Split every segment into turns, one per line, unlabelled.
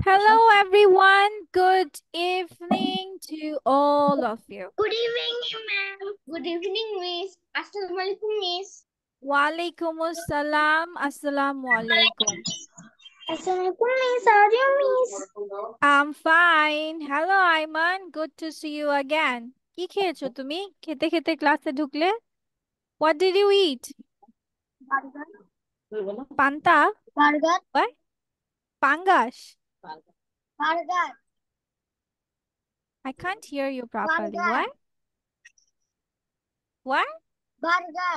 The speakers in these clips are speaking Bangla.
Hello, everyone. Good evening to all of you.
Good evening, ma'am. Good evening, Miss. Assalamualaikum, Miss.
Walaikum assalam. Assalamu alaikum.
Assalamualaikum, Miss. How are you, Miss?
I'm fine. Hello, Ayman. Good to see you again. কি খেয়েছো তুমি? খেতে খেতে ক্লাসে ঢুকলে? What did you eat?
Burger.
Panta?
Burger.
What? Pangash?
Burger.
I can't hear you properly.
Burger.
What? What?
Burger.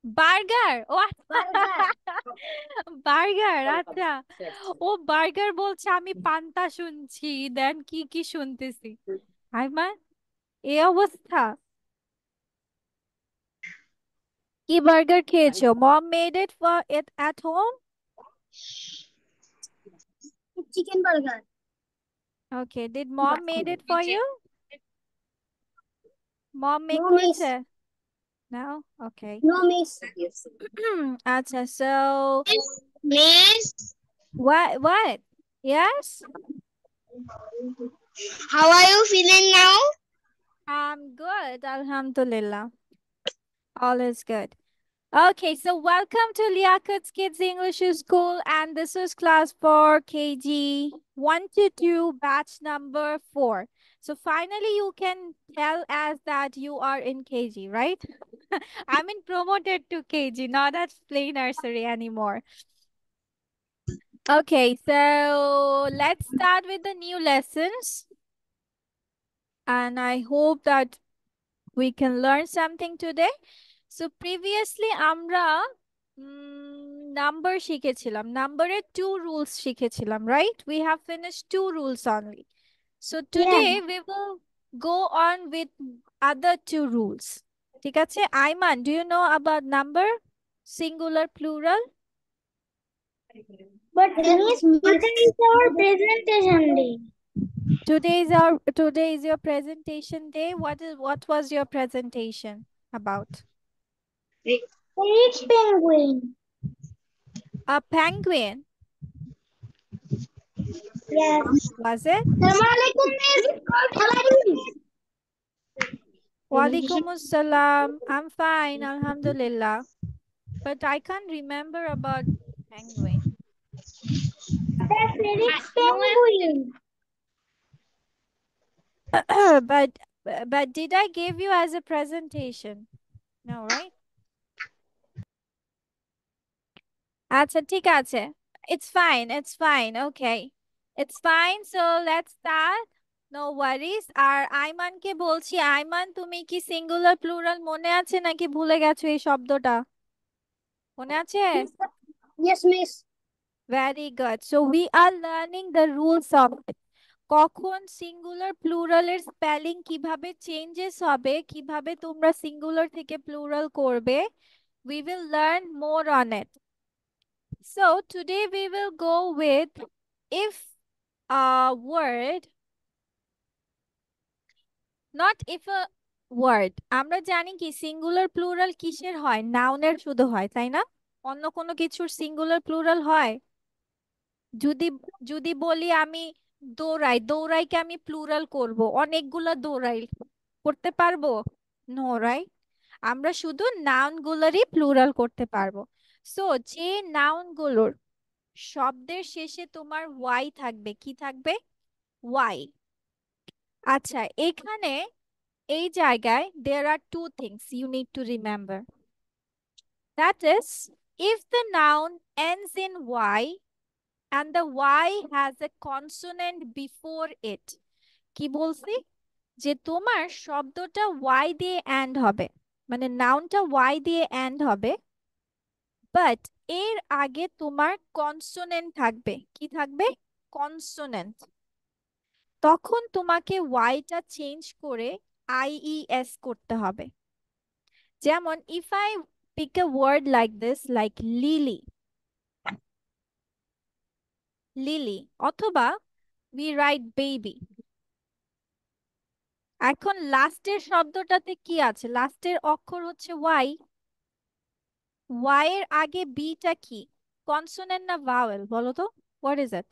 Burger ও
Burger.
বার্গার আচ্ছা ও বার্গার বলছে আমি পান্তা শুনছি দেন কি কি শুনতেছি আইমান এই অবস্থা কি বার্গার খেয়েছো mom made it for it at home
Chicken burger.
Okay did mom made it for you mom make
No, Miss.
করেছে নাও ওকে
No, Miss.
আচ্ছা so
Miss.
what yes
How are you feeling now?
I'm good alhamdulillah all is good. Okay, so welcome to Liakat's Kids English School, and this is class for KG 1 to 2, batch number 4. So finally, you can tell us that you are in KG, right? I mean, promoted to KG, not at play nursery anymore. Okay, so let's start with the new lessons. And I hope that we can learn something today. So previously আমরা নাম্বার শিখেছিলাম নাম্বারের two rules শিখেছিলাম right we have finished two rules only so today we will go on with other two rules ঠিক আছে Ayman do you know about number singular plural
But Miss, today is our presentation day.
today is your presentation day what was your presentation about
Felix penguin.
a penguin
Yes.
was it
Assalamualaikum, Miss. How are you?
Walaikum assalam. I'm fine, alhamdulillah. But I can't remember about penguin.
That's Felix penguin.
but but did I give you as a presentation? No, right? আচ্ছা ঠিক আছে. It's fine. It's fine. Okay. It's fine. So let's start. No worries. আর আইমানকে বলছি আইমান তুমি কি সিঙ্গুলার প্লুরাল মনে আছে নাকি ভুলে গেছো এই শব্দটা? মনে আছে?
Yes, Miss.
Very good. So we are learning the rules of it. কখন সিঙ্গুলার প্লুরালের স্পেলিং কিভাবে চেঞ্জেস হবে কিভাবে তোমরা সিঙ্গুলার থেকে প্লুরাল করবে we will learn more on it. So today we will go with if a word not if a word আমরা জানি কি সিঙ্গুলার প্লুরাল কিসের হয় নাউনের শুধু হয় তাই না অন্য কোনো কিছুর সিঙ্গুলার প্লুরাল হয় যদি যদি বলি আমি দৌড়াই দৌড়াইকে আমি প্লুরাল করব অনেকগুলা দৌড়াই করতে পারবো নো রাইট আমরা শুধু নাউন গুলোরই প্লুরাল করতে পারবো সো যে নাউন গুলোর শব্দের শেষে তোমার ওয়াই থাকবে কি থাকবে ওয়াই আচ্ছা এখানে এই জায়গায় there are two things you need to remember that is if the noun ends in y and the y has a consonant before it কি বলছি যে তোমার শব্দটা y দিয়ে এন্ড হবে মানে নাউনটা y দিয়ে এন্ড হবে বাট এর আগে তোমার কনসোনেন্ট থাকবে কি থাকবে কনসোনেন্ট তখন তোমাকে ওয়াইটা চেঞ্জ করে আইইএস করতে হবে যেমন if I pick a word like this like lily lily অথবা উই রাইট বেবি এখন লাস্টের শব্দটাতে কি আছে লাস্টের অক্ষর হচ্ছে ওয়াই ওয়াই এর আগে বিটা কি কনসোনেন্ট না ভাওয়েল বলো তো? What is it?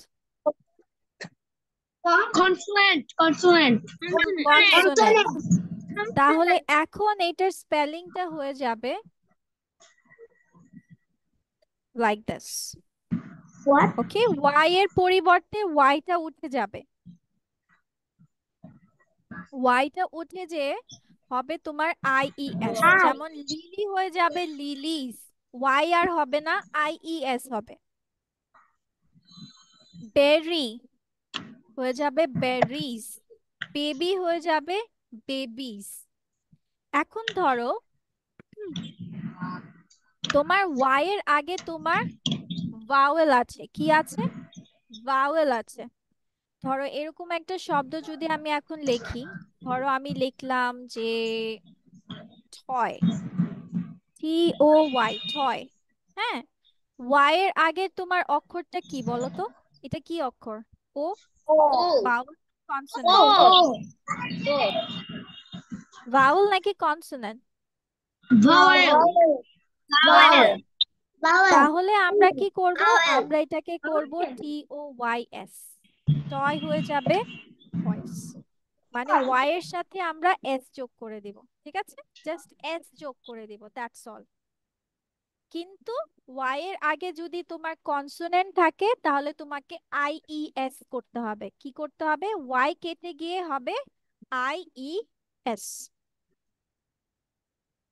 Consonant. Consonant.
Consonant.
Consonant.
তাহলে এখন এটার স্পেলিংটা হয়ে যাবে like this.
What?
Okay, Y এর পরিবর্তে ওয়াইটা উঠে যাবে। ওয়াইটা উঠে যে হবে তোমার আইইএস,
Hi.
যেমন লিলি হয়ে যাবে লিলিস। ওয়াই আর হবে না, আইইএস হবে। বেরি হয়ে যাবে বেরিজ। বেবি হয়ে যাবে বেবিস। এখন ধরো তোমার ওয়াই এর আগে তোমার ভাওয়েল আছে, কি আছে? ভাওয়েল আছে। ধরো এরকম একটা শব্দ যদি আমি এখন লিখি, ধরো আমি লিখলাম যে টয়, টি ও ওয়াই, টয়। হ্যাঁ, ওয়াই এর আগে তোমার অক্ষরটা কি বলো তো? এটা কি অক্ষর? O?
O.
Vowel consonant?
O. O.
Vowel নাকি consonant?
Vowel.
Vowel.
Vowel. Vowel.
তাহলে আমরা কি করব?
Vowel.
আমরা এটাকে করব টি ও ওয়াই এস। টয় হয়ে যাবে টয়স। মানে ওয়াই এর সাথে আমরা এস যোগ করে দিব। ঠিক আছে, জাস্ট এস যোগ করে দিব, দ্যাটস অল। কিন্তু ওয়াই এর আগে যদি তোমার কনসোনেন্ট থাকে তাহলে তোমাকে আইইএস করতে হবে। কি করতে হবে? ওয়াই কেটে গিয়ে হবে আইইএস।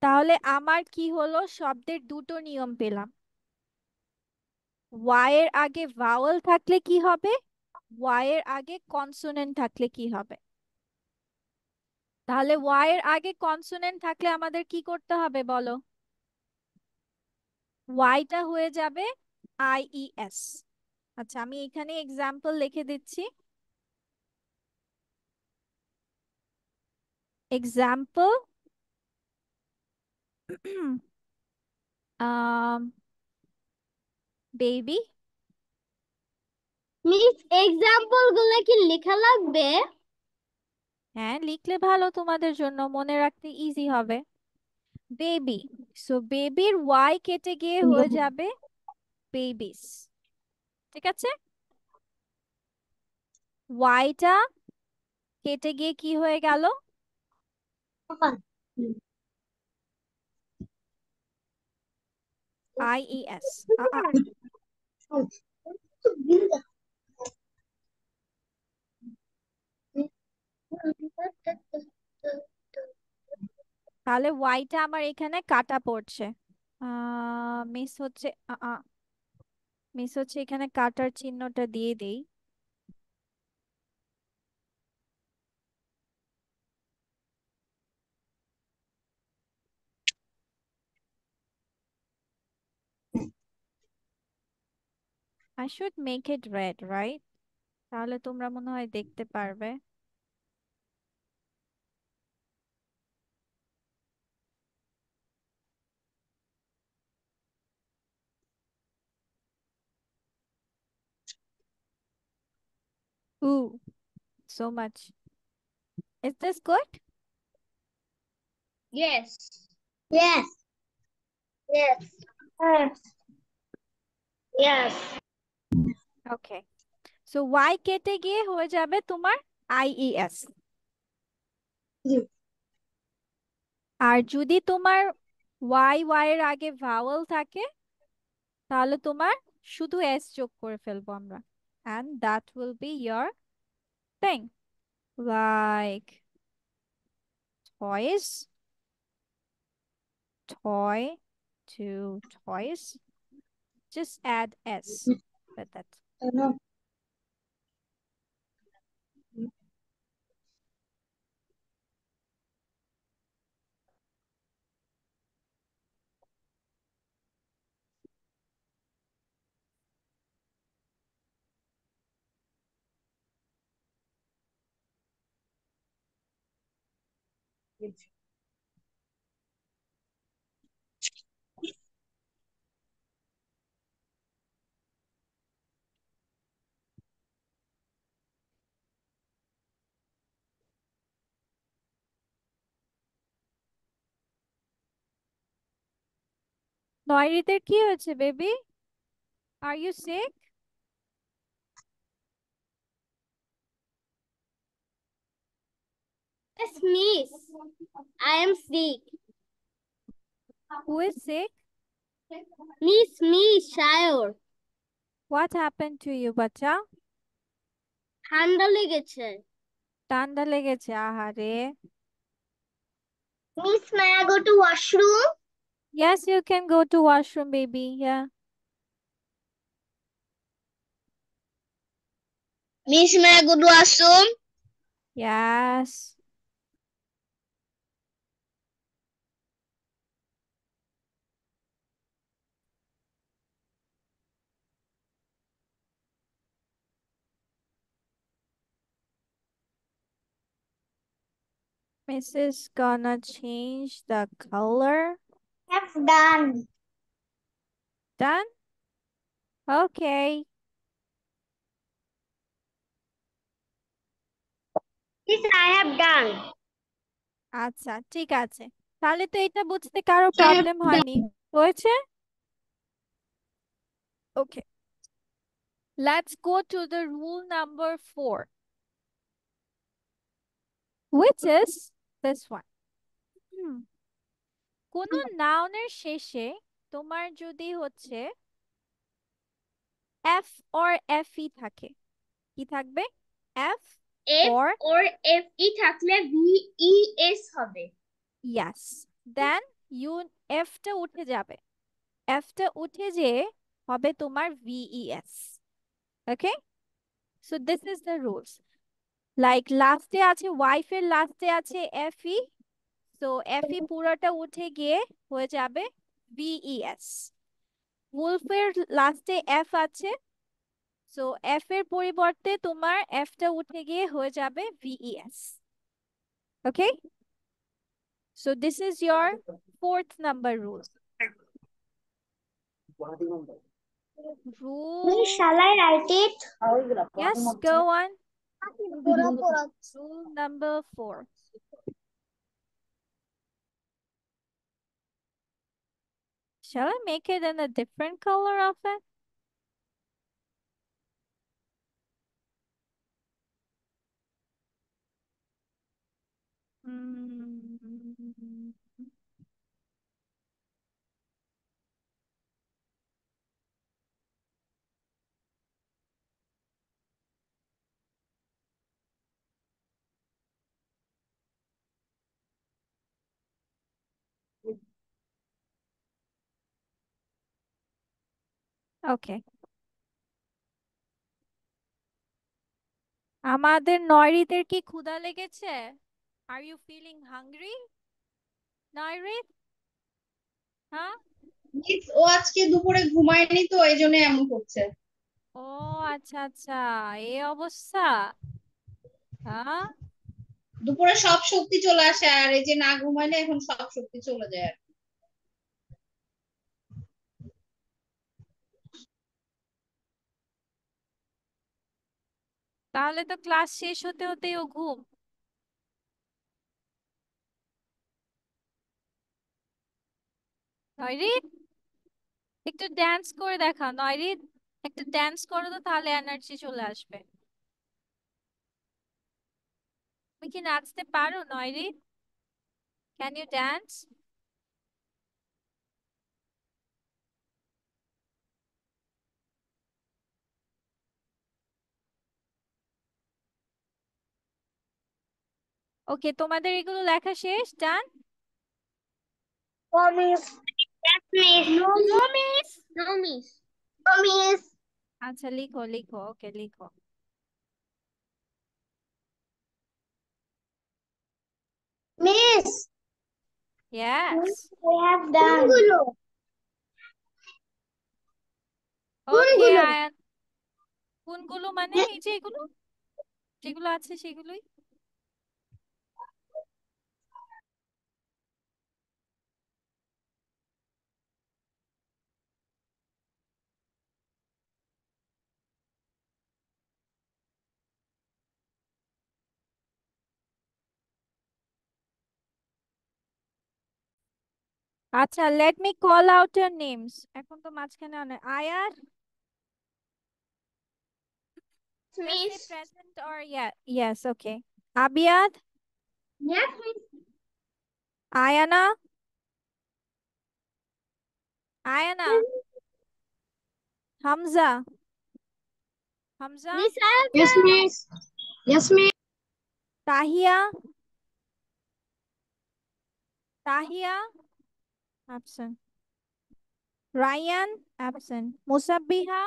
তাহলে আমার কি হলো? শব্দের দুটো নিয়ম পেলাম। ওয়াই এর আগে ভাওয়েল থাকলে কি হবে, ওয়াই এর আগে কনসোনেন্ট থাকলে কি হবে। তাহলে ওয়াই এর আগে কনসোনেন্ট থাকলে আমাদের কি করতে হবে বলো? ওয়াইটা হয়ে যাবে আইইএস। আচ্ছা, আমি এখানে এক্সাম্পল লিখে দিচ্ছি। Example baby.
মিস এক্সাম্পল গুলো কি লেখা লাগবে?
হ্যাঁ, লিখলে ভালো, তোমাদের জন্য মনে রাখতে ইজি হবে। বেবি, সো বেবির ওয়াই কেটে গিয়ে হয়ে যাবে বেবিস। ঠিক আছে, ওয়াইটা কেটে গিয়ে কি হয়ে গেল? আইইএস। তাহলে ওয়াইটা আমার এখানে কাটা পড়ছে। মিস হচ্ছে, মিস হচ্ছে, এখানে কাটার চিহ্নটা দিয়ে দেই। I should make it red, right? তাহলে তোমরা মনে হয় দেখতে পারবে। Ooh, so much. Is this good?
Yes. Yes. Yes. Yes. Yes.
Okay, so Y কেটে গিয়ে হয়ে যাবে তোমার আইইএস। আর যদি তোমার ওয়াই এর আগে ভাওয়েল থাকে তাহলে তোমার শুধু এস যোগ করে ফেলবো আমরা, and that will be your thing, like toys, toy to toys, just add s with it. নয়রিতের কি হয়েছে baby? Are you sick?
Yes, miss. I am sick.
Who is sick?
Miss, sure.
What happened to you, বাচ্চা?
ঠান্ডা লেগেছে।
ঠান্ডা লেগেছে, আহারে।
Miss, may I go to washroom?
Yes, you can go to washroom, baby. Yeah.
Miss, may I go to washroom?
Yes. Mrs. gonna change the color.
Have done.
Done? Okay.
Miss, I have done.
আচ্ছা, ঠিক আছে। তাহলে তো এটা বুঝতে কারো
I have
প্রবলেম হয়নি।
done.
হয়েছে? Okay. Let's go to the rule number 4, which is this one. হুম, কোনো নাউনের শেষে তোমার যদি হচ্ছে এফ অর এফ ই থাকে, কি থাকবে? F
F
or
or F ই থাকলে V E S হবে।
ইয়াস, দেন ইউ এফটা উঠে যাবে, এফটা উঠে যেয়ে হবে তোমার VES. Okay, so this is the rules. Like লাস্টে আছে, ওয়াইফের লাস্টে আছে F E, so F E পুরোটা উঠে গিয়ে হয়ে যাবে ভিইএস। উলফের লাস্টে এফ আছে, সো এফ এর পরিবর্তে তোমার এফটা উঠে গিয়ে হয়ে যাবে VES. Okay, so this is your fourth number rule.
Miss,
Rule,
shall I write it?
yes, go on. Rule number 4. Shall I make it in a different color of it? Mm, okay. আমাদের নয়রিতের কি ক্ষুধা লেগেছে? Are you feeling hungry? নয়রিত, হ্যাঁ?
মিস ও আজকে দুপুরে ঘুমায়নি তো এই জন্য এমন করছে।
ও আচ্ছা আচ্ছা, এই অবস্থা। হ্যাঁ,
দুপুরে সব শক্তি চলে আসে আর এই যে না ঘুমাইলে এখন সব শক্তি চলে যায় আর কি।
তাহলে তো ক্লাস শেষ হতে হতেই ও ঘুম। নয়রিত, একটু ড্যান্স করে দেখাও নয়রিত, একটু ড্যান্স করো তো, তাহলে এনার্জি চলে আসবে। তুমি কি নাচতে পারো নয়রিত? Can you dance? ওকে, তোমাদের এগুলো লেখা শেষ, ডান?
No, miss. Yes, miss. No, miss. No, miss. No, miss.
আচ্ছা, লিখো লিখো, ওকে লিখো।
Miss,
yes.
I have done. কোনগুলো?
ওকে
কোনগুলো?
আয়ান, কোনগুলো মানে এই যে এগুলো, যেগুলো আছে সেগুলোই। আচ্ছা, লেট মি কল আউট ইয়ার নেমস। এখন তো মাঝখানে অনেক আয়ার, Just say
Miss.
present or yeah. Yes, okay. Abiyad,
Yes, Miss.
Ayana, Ayana, Hamza, Hamza,
Miss
Yes,
Alpha.
miss. Yes, miss.
Tahia, Tahia, absent. Ryan, absent. Musabbiha,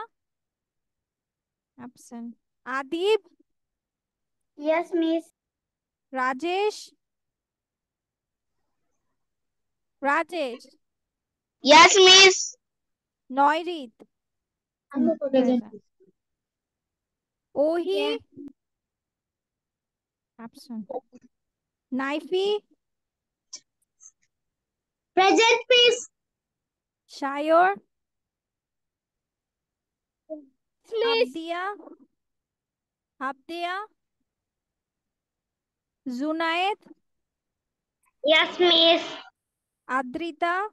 absent. Adib,
Yes, Miss.
Rajesh, Rajesh,
Yes, Miss.
Noirit,
Present.
present. Ohi,
Yeah.
absent. Naifi,
Present, Miss.
Shayor,
Miss.
Abdia, Abdia, Zunaid,
Yes, Miss.
Adrita,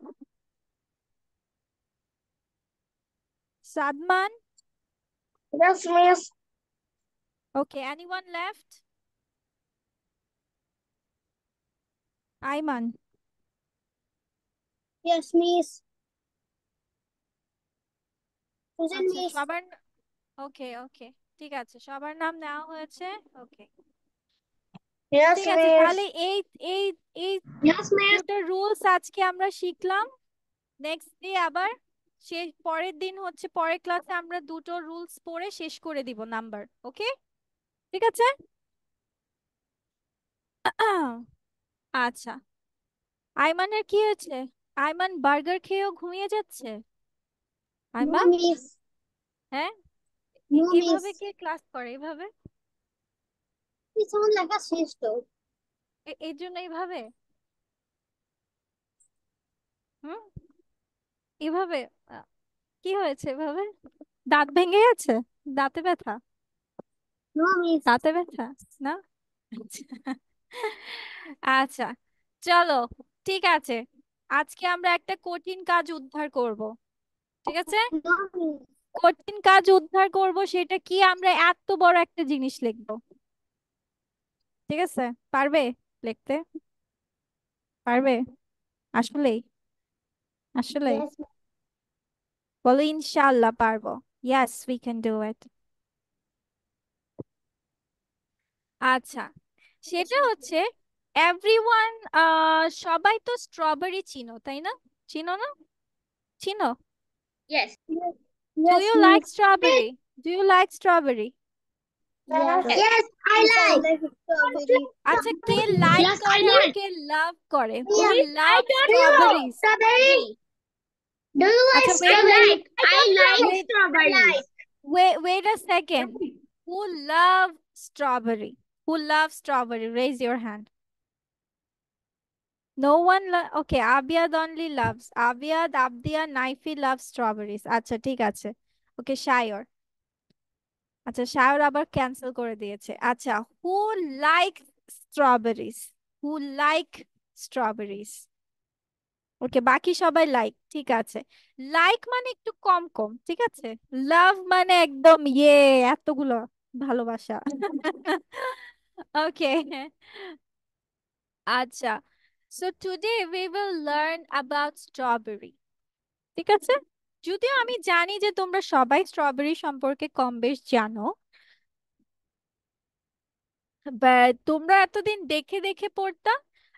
Sadman.
Yes, Miss.
Okay, anyone left? Ayman.
Yes, Miss. Present,
আচ্ছা
Miss.
সবার ওকে ওকে ঠিক আছে সবার নাম নেওয়া হয়েছে ওকে
Yes,
ঠিক আছে
Miss.
তাহলে এই এই এই
Yes, miss.
দুটো রুলস আজকে আমরা শিখলাম নেক্সট ডে আবার শেষ পরের দিন হচ্ছে পরের ক্লাসে আমরা দুটো রুলস পড়ে শেষ করে দিব নাম্বার ওকে ঠিক আছে আচ্ছা আইমানের কি হয়েছে আইমান বার্গার খেয়েও ঘুমিয়ে যাচ্ছে
No,
আইমান
Miss.
হ্যাঁ
No, Miss.
এভাবে কে ক্লাস করে এভাবে
Miss, আমার লেখা শেষ তো।
এর জন্য এইভাবে হুম এভাবে কি হয়েছে এভাবে দাঁত ভেঙে গেছে দাঁতে ব্যথা
No, Miss.
দাঁতে ব্যথা না আচ্ছা আচ্ছা, চলো ঠিক আছে আজকে আমরা একটা কঠিন কাজ উদ্ধার করব ঠিক আছে
No, Miss.
কঠিন কাজ উদ্ধার করব সেটা কি আমরা এত বড় একটা জিনিস লিখবো ঠিক আছে পারবে লিখতে পারবে আসলেই আসলেই
Yes, Miss.
বলো ইনশাআল্লাহ পারবো yes we can do it আচ্ছা সেটা হচ্ছে এভরিওয়ান সবাই তো স্ট্রবেরি চিনো তাই না চিনো না চিনো
Yes.
do
Yes,
you like
Miss.
strawberry do you like strawberry
Yes. Yes, I like strawberry.
আচ্ছা কে লাইক
Yes, I
করে আর
like.
কে লাভ করে হু
Miss, I
love
don't know.
Strawberries
Strawberry. Do you like
আচ্ছা wait
strawberry? I like
wait
strawberry.
wait a second who love strawberry who loves strawberry raise your hand no one okay Abiyad only loves Abiyad Abdia Naifi loves strawberries আচ্ছা ঠিক আছে ওকে শায়র আচ্ছা শায়র আবার ক্যান্সেল করে দিয়েছে আচ্ছা who like strawberries who like strawberries okay বাকি সবাই লাইক ঠিক আছে লাইক মানে একটু কম কম ঠিক আছে লাভ মানে একদম ইয়ে এতগুলো ভালোবাসা ওকে আচ্ছা so today we will learn about strawberry ঠিক আছে যদিও আমি জানি যে তোমরা সবাই স্ট্রবেরি সম্পর্কে কম বেশ জানো বাট তোমরা এতদিন দেখে দেখে পড়তা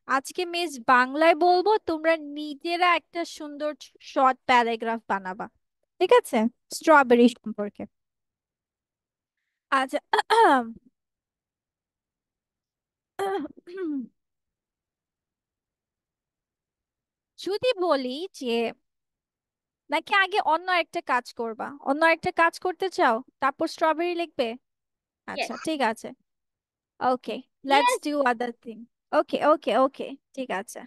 আজকে মিস বাংলায় বলবো তোমরা নিজেরা একটা সুন্দর শর্ট প্যারাগ্রাফ বানাবা ঠিক আছে স্ট্রবেরি সম্পর্কে আচ্ছা যদি বলি যে নাকি আগে অন্য একটা কাজ করবা অন্য একটা কাজ করতে চাও তারপর স্ট্রবেরি লিখবে আচ্ছা
Yes.
ঠিক আছে okay let's
Yes.
Do other thing okay okay okay ঠিক আছে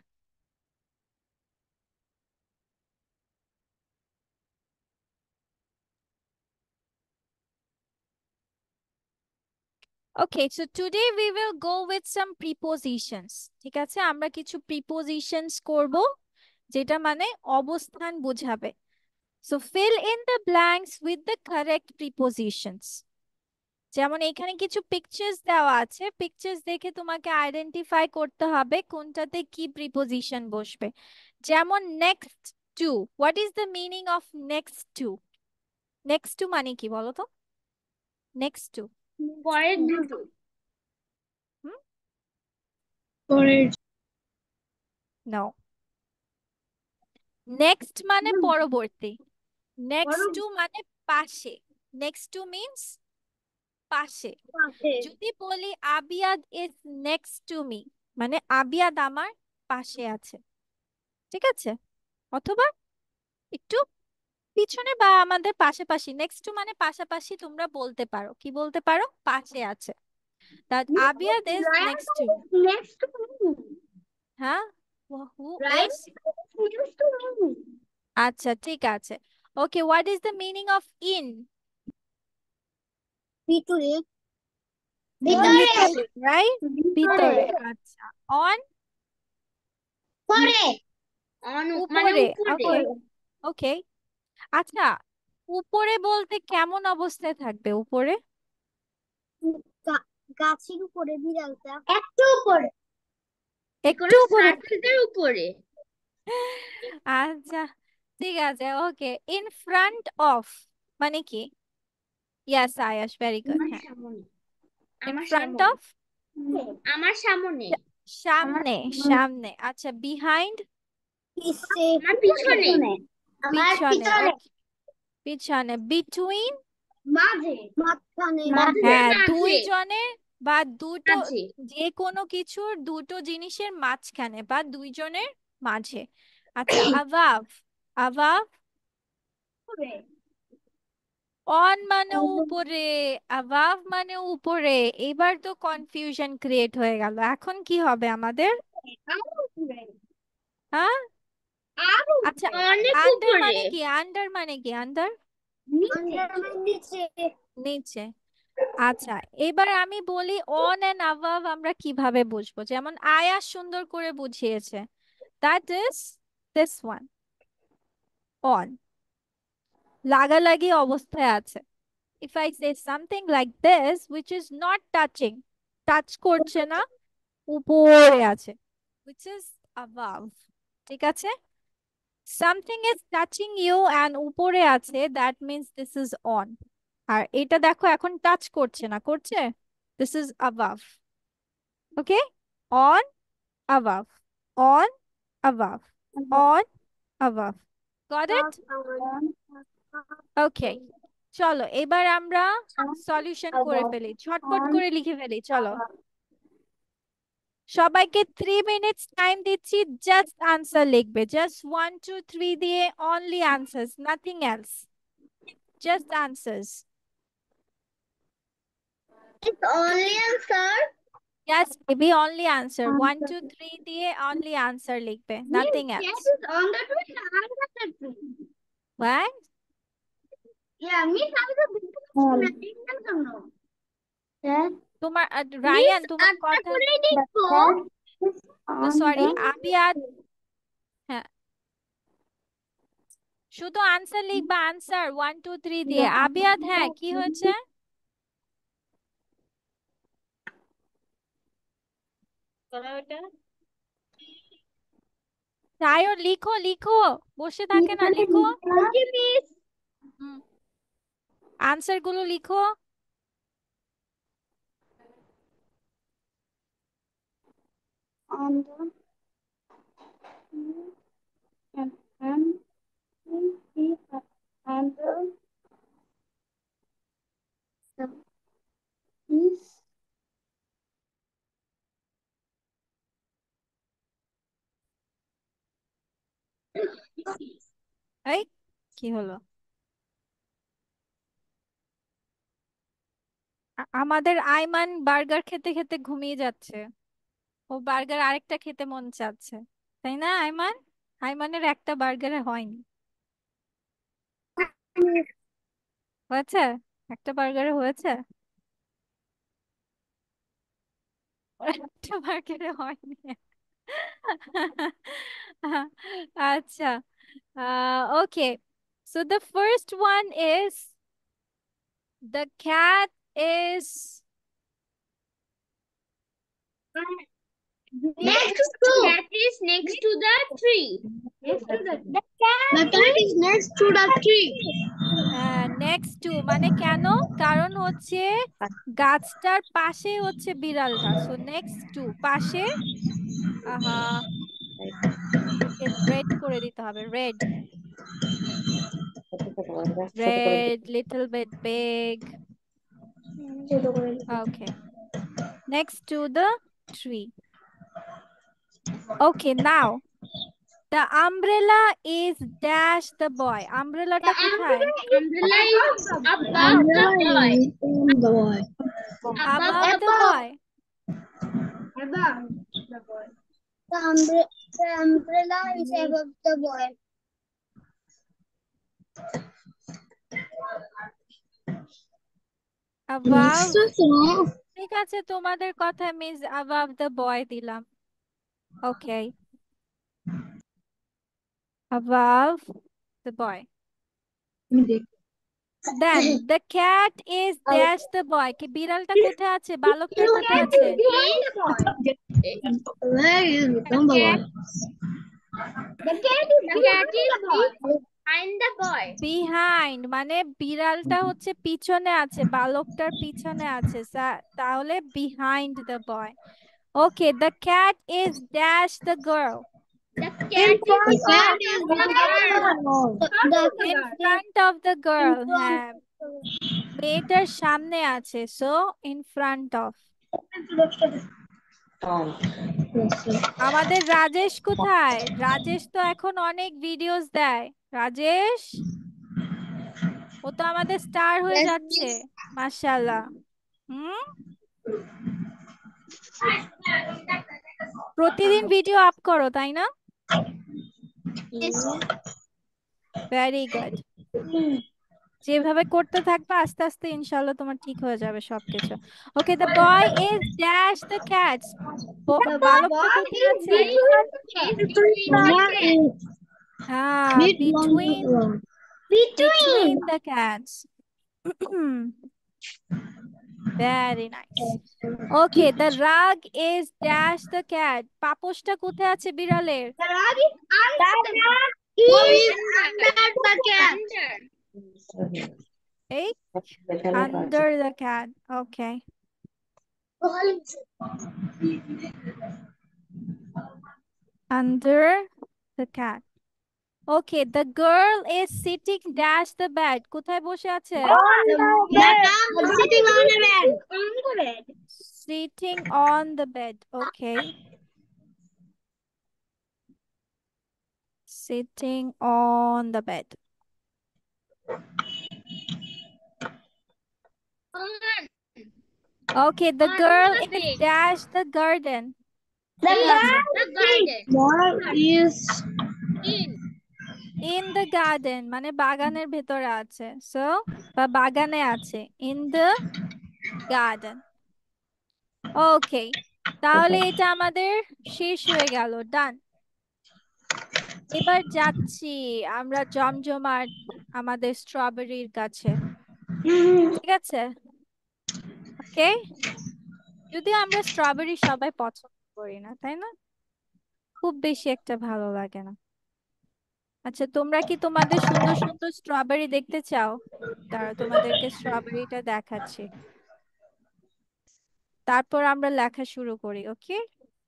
okay so today we will go with some prepositions ঠিক আছে আমরা কিছু প্রিপোজিশনস করব যেটা মানে অবস্থান বোঝাবে so fill in the blanks with the correct prepositions যেমন এখানে কিছু পিকচার্স দেওয়া আছে, পিকচার্স দেখে তোমাকে আইডেন্টিফাই করতে হবে কোনটাতে কি প্রিপোজিশন বসবে। যেমন next to, what is the meaning of next to? Next to মানে কি বলো তো? Next to.
পরের দুটো।
হুম,
পরের
নো। নেক্সট মানে পরবর্তী, নেক্সট টু মানে পাশে। নেক্সট টু মিন্স পাশে। যদি বলি আবিয়াদ ইজ নেক্সট টু মি, মানে আবিয়াদ আমার পাশে আছে, ঠিক আছে? অথবা একটু পিছনে বা আমাদের পাশাপাশি, নেক্সট টু মানে পাশাপাশি, তোমরা বলতে পারো, কি বলতে পারো? পাশে আছে। That Abiyad is next to me.
Next to me.
হ্যাঁ, who
right,
is.
Next to me.
আচ্ছা ঠিক আছে। Okay, what is the meaning of in?
ভিতরে। ভিতরে।
রাইট,
ভিতরে।
ভিতরে। আচ্ছা, অন
পরে। অন মানে
উপরে।
উপরে।
ওকে, ওকে। আচ্ছা, উপরে বলতে কেমন অবস্থায় থাকবে উপরে?
গাছের উপরে, বিড়ালটা একটু উপরে,
একটু
কোনো
উপরে।
সার্কেলের উপরে।
আচ্ছা ঠিক আছে, ওকে। ইন ফ্রন্ট অফ মানে কি? ইয়াস আয়াশ, ভেরি গুড।
আমার
হ্যাঁ,
সামনে।
ইন
আমার
ফ্রন্ট
সামনে।
অফ,
আমার সামনে। আমার
সামনে। সামনে, আচ্ছা। বিহাইন্ড,
আমার পিছনে। আমার
পিছনে।
পিছনে।
ওকে, পিছনে। বিটুইন,
মাঝে। মাঝখানে। মাঝে।
হ্যাঁ,
মাঝে।
দুইজনের বা দুটো,
মাঝে।
যে কোনো কিছুর দুটো জিনিসের মাঝখানে বা দুইজনের মাঝে। আচ্ছা, আবাভ। আবাভ,
উপরে।
অন মানে উপরে, অ্যাবাভ মানে উপরে। এবার তো কনফিউশন ক্রিয়েট হয়ে গেল, এখন কি হবে আমাদের?
আরো উপরে।
হ্যাঁ,
আরো
আচ্ছা।
উপরে। অনেক
আন্ডার
উপরে।
মানে কি? আন্ডার মানে কি? আন্ডার
নিচে। নিচে।
নিচে। আচ্ছা, এবার আমি বলি অন এন্ড অ্যাবাভ আমরা কিভাবে বুঝবো, যেমন আয়া সুন্দর করে বুঝিয়েছে। That is this one, on, লাগালাগি অবস্থায় আছে। If I say something like this which is not touching, touch করছে না, উপরে আছে, which is above, ঠিক আছে? Something is touching you and উপরে আছে, that means this is on. আর এটা দেখো এখন টাচ করছে না, করছে, this is above. Okay, on, above, on, above, on, above. Got it? Okay, চলো এবার আমরা সলিউশন করে ফেলি, ঝটপট করে লিখে ফেলি, চলো। সবাইকে 3 মিনিটস টাইম দিচ্ছি, জাস্ট আনসার লিখবে, জাস্ট 1 2 3 দিয়ে only answers, nothing else, just answers.
It's only answer.
Yes baby, only answer, 1 2 3 দিয়ে অনলি আনসার লিখবে,
Means
nothing
cat
else.
is on the tree and I'm on the tree.
বাই।
Yeah, means আমি তো বুঝতে পারছি না কেন। Cat
তোমার
means
রায়ান, তোমার
আটটা
কথা,
করে লিখবো। On
সরি
the
আবিয়াদ, হ্যাঁ, শুধু আনসার লিখবা, আনসার 1 2 3 দিয়ে। আবিয়াদ, হ্যাঁ কি হয়েছে? ওটা তাইও লিখো, লিখো, বসে থাকে না, লিখো।
Okay, miss.
হুম, আনসার গুলো লিখো।
On the and and on the is
এই কি হলো? আমাদের আইমান বার্গার খেতে খেতে ঘুমিয়ে যাচ্ছে, ও বার্গার আরেকটা খেতে মন চাচ্ছে, তাই না আইমান? আইমানের একটা বার্গারে হয়নি, হয়েছে, একটা বার্গারে হয়েছে, ওর একটা বার্গারে হয়নি। আচ্ছা, ওকে, so the first one is the cat is
Next to. Cat is next to the tree. Next to the cat is next to the tree.
Next to মানে কেন? কারণ হচ্ছে গাছটার পাশে হচ্ছে বিড়ালটা, সো নেক্সট টু পাশে। আহা, ওকে রেড করে দিতে হবে, red red little bit big. Okay, next to the tree. Okay, now the umbrella is dash the boy. Umbrella টা কোথায়?
Umbrella is above the boy.
Above the boy.
Above the boy. The umbrella is above the boy.
Above, ঠিক আছে, তোমাদের কথা মিস above the boy দিলাম। Okay, above the boy. Then the cat is dash the boy. কি বিড়ালটা কোথায় আছে? বালকটা কোথায় আছে?
The cat is behind the boy.
Behind মানে বিড়ালটা হচ্ছে পিছনে আছে, বালকটার পিছনে আছে, তাহলে behind the boy. Okay, the cat is dash the girl.
The cat is
In front of the girl. হ্যাঁ, মেয়েটার সামনে আছে, so in front of. আমাদের রাজেশ কোথায়? রাজেশ তো এখন অনেক ভিডিওস দেয়। রাজেশ, ও তো আমাদের স্টার হয়ে যাচ্ছে, মাশাআল্লাহ। হুম, প্রতিদিন ভিডিও আপ করো তাই না? ভেরি গুড, যেভাবে করতে থাকবে আস্তে আস্তে ইনশাআল্লাহ তোমার ঠিক হয়ে যাবে সবকিছু। Okay, the boy is dash the cats. বালকটা কোথায় আছে? হ্যাঁ, between the cats. Very nice. Okay, the rug is dash the cat. পাপোশটা কোথায় আছে বিড়ালের?
The rug is under the cat.
এই under the cat. Okay. Under the cat. Okay, the girl is sitting dash the bed. কোথায় বসে আছে?
Sitting on the bed.
Sitting on the bed. Okay. Sitting on the bed. Okay, the girl is dash the garden.
The garden is
In the garden মানে বাগানের ভেতরে আছে, so বা বাগানে আছে, in the garden. Okay, তাহলে এটা আমাদের শেষ হয়ে গেল, ডান। এবার যাচ্ছি আমরা জমজমাট আমাদের স্ট্রবেরির কাছে, ঠিক আছে? ওকে, যদিও আমরা স্ট্রবেরি সবাই পছন্দ করি না, তাই না? খুব বেশি একটা ভালো লাগে না। আচ্ছা, তোমরা কি তোমাদের সুন্দর সুন্দর স্ট্রবেরি দেখতে চাও? দাঁড়াও, তোমাদেরকে স্ট্রবেরিটা দেখাচ্ছি, তারপর আমরা লেখা শুরু করি। ওকে,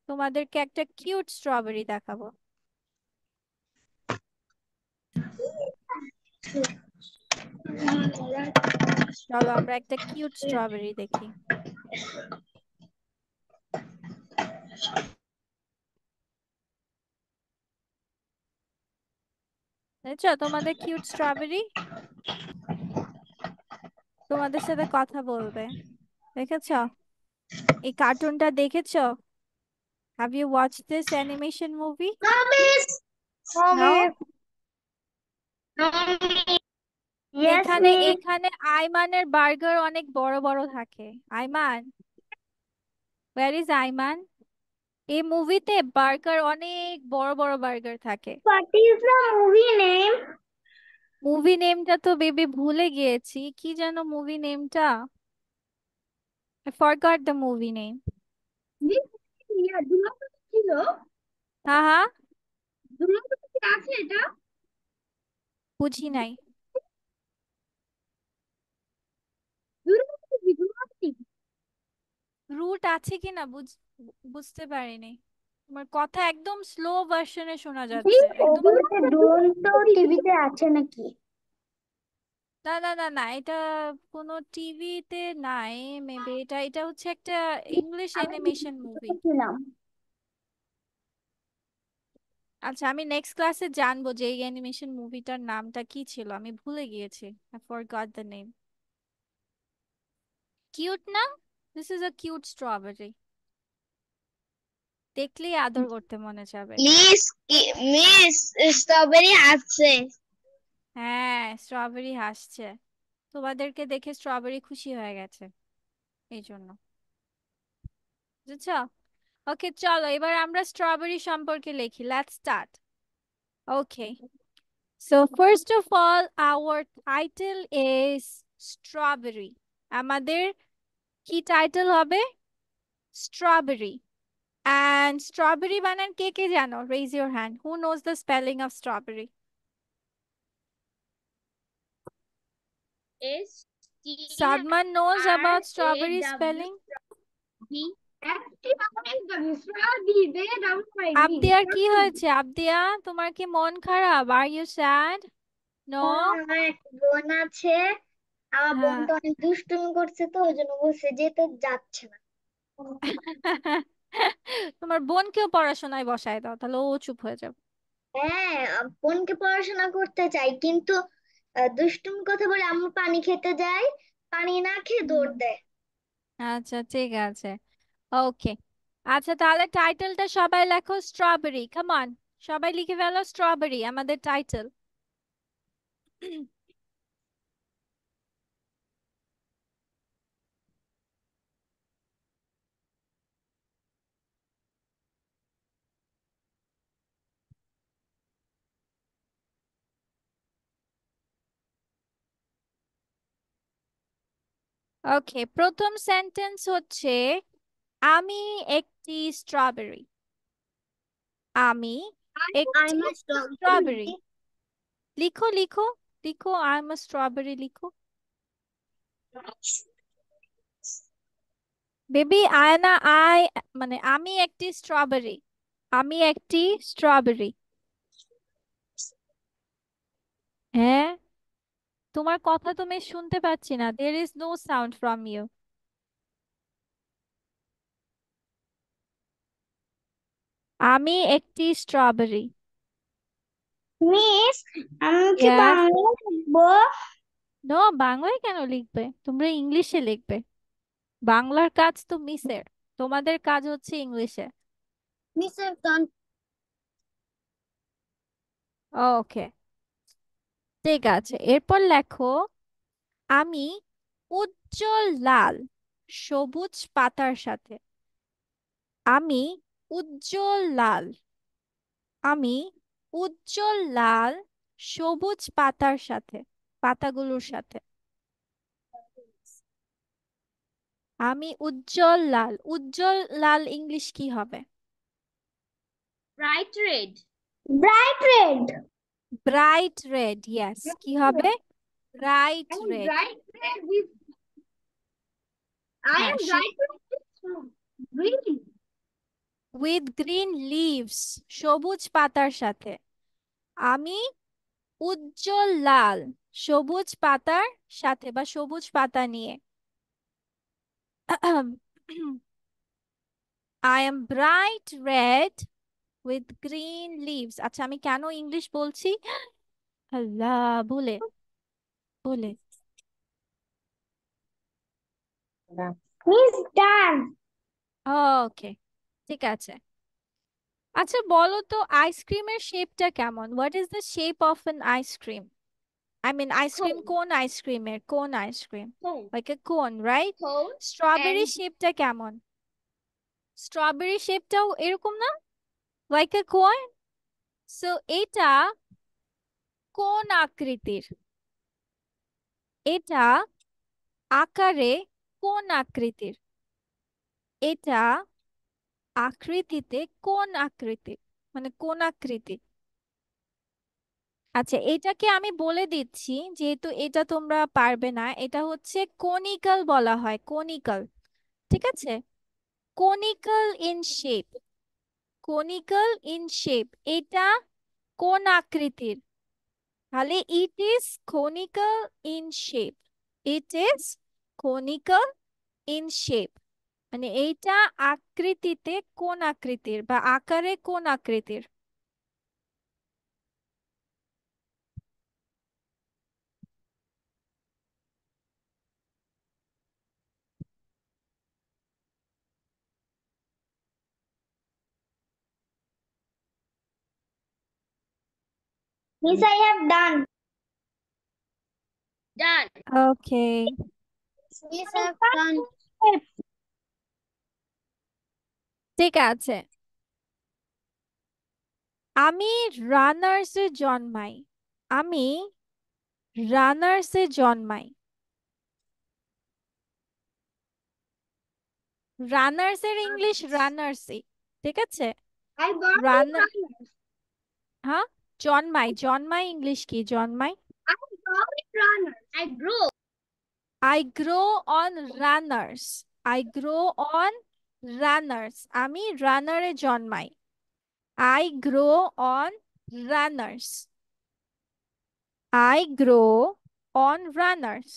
তোমাদেরকে একটা কিউট স্ট্রবেরি দেখাবো। চলো আমরা একটা কিউট স্ট্রবেরি দেখি। দেখছো তোমাদের কিউট স্ট্রবেরি? তোমাদের সাথে কথা বলবে, দেখেছো? এই কার্টুনটা দেখেছো? Have you watch this animation movie? No? এখানে এখানে আইমানের বার্গার অনেক বড় বড় থাকে। Aiman, where is Aiman? এই মুভিতে বার্গার অনেক বড় বড় বার্গার থাকে।
What is the movie name?
Movie নেমটা তো বেবি ভুলে গিয়েছি, কি যেন মুভি নেমটা? I forgot the movie name.
দুরন্ত ছিল।
হ্যাঁ হ্যাঁ,
দুরন্ত কি আছে এটা?
বুঝি নাই।
দুরন্ত কি দুরন্ত?
রুট আছে কিনা বুঝতে পারিনি। তোমার কথা একদম স্লো ভার্সনে শোনা
জি,
যাচ্ছে একদম।
ওগুলোতে দুরন্ত টিভিতে আছে নাকি?
না না না না, এটা কোনো টিভিতে নাই। মেবি এটা এটা হচ্ছে একটা ইংলিশ
আমি
অ্যানিমেশন মুভি।
ছিলাম।
আচ্ছা, আমি নেক্সট ক্লাসে জানবো যে এই অ্যানিমেশন মুভিটার নামটা কি ছিল, আমি ভুলে গিয়েছি। I forgot the name. Cute না? This is a cute strawberry. দেখলেই আদর করতে মনে যাবে।
মিস মিস স্ট্রবেরি আছে।
হ্যাঁ, স্ট্রবেরি হাসছে। তোমাদেরকে দেখে স্ট্রবেরি খুশি হয়ে গেছে এই জন্য, বুঝছো? ওকে, চলো এবার আমরা স্ট্রবেরি সম্পর্কে লিখি। Let's start. Okay, so first of all our title is strawberry. আমাদের কি টাইটেল হবে? স্ট্রবেরি। অ্যান্ড স্ট্রবেরি বানান কে কে জানো? Raise your hand, who knows the spelling of strawberry?
S T
Sadman knows
আর
about
a
strawberry
W
spelling.
B একটি বাংলাদেশ ডাব্লিউ স্ট্রবেরি দে ডাব্লিউ আই ডি।
আবদিয়ার কি হয়েছে? আবদিয়া, তোমার কি মন খারাপ? Are you sad? নো।
আমার একটা বোন আছে, আমার
হ্যাঁ।
বোনটা অনেক দুষ্টুমি করছে তো ওই জন্য বলছে যেতে যাচ্ছে না।
তোমার বোনকেও পড়াশোনায় বসায় দাও, তাহলে ও চুপ হয়ে যাবে।
হ্যাঁ, বোনকে পড়াশোনা করতে চাই কিন্তু দুষ্টুমি কথা বলে আম্মু পানি খেতে যায়, পানি না খেয়ে
হুম।
দৌড় দেয়।
আচ্ছা, ঠিক আছে। ওকে, আচ্ছা তাহলে টাইটেলটা সবাই লেখো স্ট্রবেরি। কাম অন, সবাই লিখে ফেলো স্ট্রবেরি আমাদের টাইটেল। ওকে, প্রথম সেন্টেন্স হচ্ছে আমি একটি স্ট্রবেরি। আমি একটি
I'm a
স্ট্রবেরি।
strawberry.
লিখো লিখো লিখো, আই এম আ স্ট্রবেরি লিখো। বেবি আয়না আই, মানে আমি একটি স্ট্রবেরি। আমি একটি স্ট্রবেরি। হ্যাঁ, তোমার কথা তুমি শুনতে পাচ্ছি না, there is no sound from you. আমি একটি স্ট্রবেরি।
মিস, আমি কি
ইয়েস।
বাংলা লিখবো?
নো, বাংলায় কেন লিখবে? তোমরা ইংলিশে লিখবে। বাংলার কাজ তো মিসের, তোমাদের কাজ হচ্ছে ইংলিশে।
মিসের কান।
ওকে, ঠিক আছে, এরপর লেখো আমি উজ্জ্বল লাল সবুজ পাতার সাথে। আমি উজ্জ্বল লাল। আমি উজ্জ্বল লাল সবুজ পাতার সাথে, পাতাগুলোর সাথে। আমি উজ্জ্বল লাল। উজ্জ্বল লাল ইংলিশ কি হবে?
Bright red. Bright red.
Bright red, yes. কি হবে? Bright
I am
red.
bright red with I
হ্যাঁ,
am bright red with green.
With green leaves, সবুজ পাতার সাথে। আমি উজ্জ্বল লাল সবুজ পাতার সাথে বা সবুজ পাতা নিয়ে। I am bright red with green leaves. আচ্ছা, আমি কেন ইংলিশ বলছি? আল্লাহ, বলে বলে।
Miss done.
ওকে, ঠিক আছে। আচ্ছা বলো তো, আইসক্রিমের শেপটা কেমন? What is the shape of an ice cream? I mean ice cream,
Cone.
Cone আইসক্রিমের, কোন আইসক্রিম?
Cone.
লাইক এ কোন, রাইট?
Cone
স্ট্রবেরি
and
শেপটা কেমন? স্ট্রবেরি শেপটাও এরকম না? লাইক এ কোন। সো এটা কোন আকৃতির? এটা আকারে কোন আকৃতির? এটা আকৃতিতে কোন আকৃতি, মানে কোন আকৃতি? আচ্ছা, এটাকে আমি বলে দিচ্ছি, যেহেতু এটা তোমরা পারবে না। এটা হচ্ছে কনিক্যাল বলা হয়, কনিক্যাল। ঠিক আছে, conical in shape. Conical in shape, এটা কোন আকৃতির? তাহলে it is conical in shape. It is conical in shape, মানে এইটা আকৃতিতে কোন আকৃতির বা আকারে কোন আকৃতির?
Miss, I have done. Done.
Okay,
Miss, I have done.
ঠিক আছে। আমি রানার্সে জন্মাই। আমি রানার্সে জন্মাই। রানার্সের ইংলিশ রানার্সই। ঠিক আছে,
I born in
runner.
runners.
হ্যাঁ, জন্মাই, জন্মাই ইংলিশ কি? জন্মাই।
I born in runners. I grow.
I grow on runners. I grow on runners, আমি রানারে জন্মাই। I grow on runners. I grow on runners.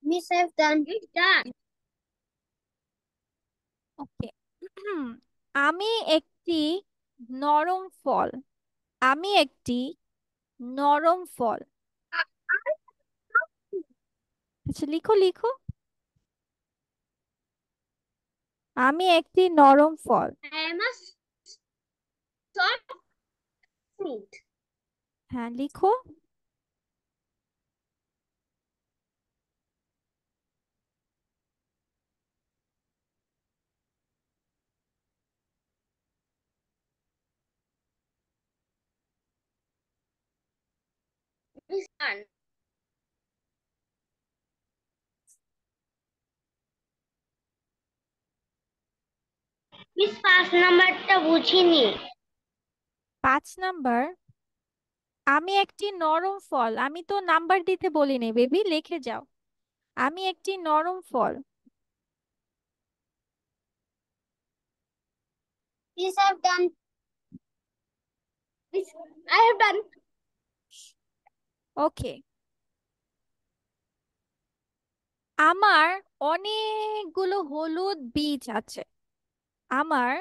Miss, I have done. It's done.
Okay. আমি একটি নরম ফল। আমি একটি নরম ফল। আচ্ছা, লিখো লিখো। আমি একটি নরম ফল।
I am a soft fruit.
হ্যাঁ, লিখো।
Miss, done. Miss, 5 নাম্বারটা বুঝিনি।
5 নাম্বার, আমি একটি নরম ফল। আমি তো নাম্বার দিতে বলিনি বেবি, লিখে যাও। আমি একটি নরম ফল।
Miss, I have done. Miss, I have done.
ওকে। আমার অনেকগুলো হলুদ বীজ আছে। আমার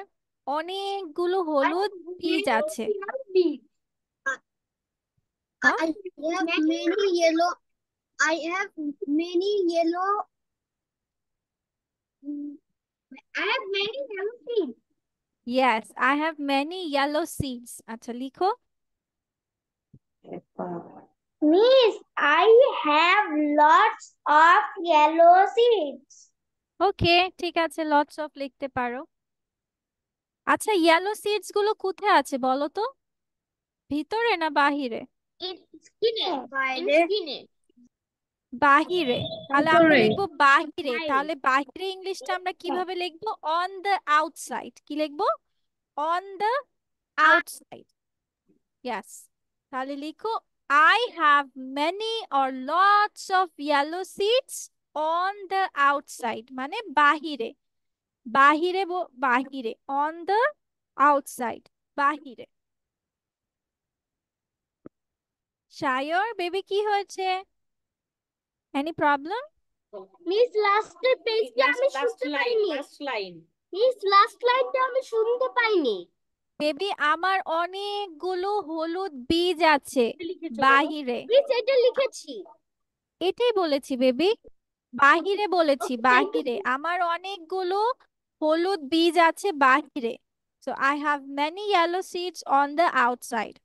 অনেকগুলো
I
হলুদ
have
বীজ
many
আছে।
yellow beads.
হ্যাঁ,
I have many yellow. I have many yellow. I have many yellow seeds.
Yes, I have many yellow seeds. আচ্ছা, লিখো।
Miss, I have lots of yellow seeds.
ওকে, ঠিক আছে, লটস অফ লিখতে পারো। আচ্ছা, ইয়েলো সিডস গুলো কোথায় আছে বলো তো? ভিতরে না বাহিরে?
In skin. In skin.
বাহিরে। তাহলে আমরা
ভিতরে।
লিখবো বাহিরে।
Side.
তাহলে বাহিরে ইংলিশটা আমরা কিভাবে লিখবো? On the outside. কি লিখবো? On the outside. ইয়েস। তাহলে লিখো, I have many or lots of yellow seeds on the outside, মানে বাহিরে। বাহিরে, বাহিরে, অন দ্য আউটসাইড, বাহিরে। শায়র বেবি, কি হয়েছে? Any problem?
মিস লাস্টের পেজটা আমি শুনতে পাইনি। মিস লাস্ট লাইনটা আমি শুনতে পাইনি।
বেবি, আমার অনেকগুলো হলুদ বীজ আছে বাহিরে।
মিস এটা লিখেছি।
এটাই বলেছি বেবি, বাহিরে বলেছি, বাহিরে। আমার অনেকগুলো হলুদ বীজ আছে বাহিরে। So I have many yellow seeds on the outside.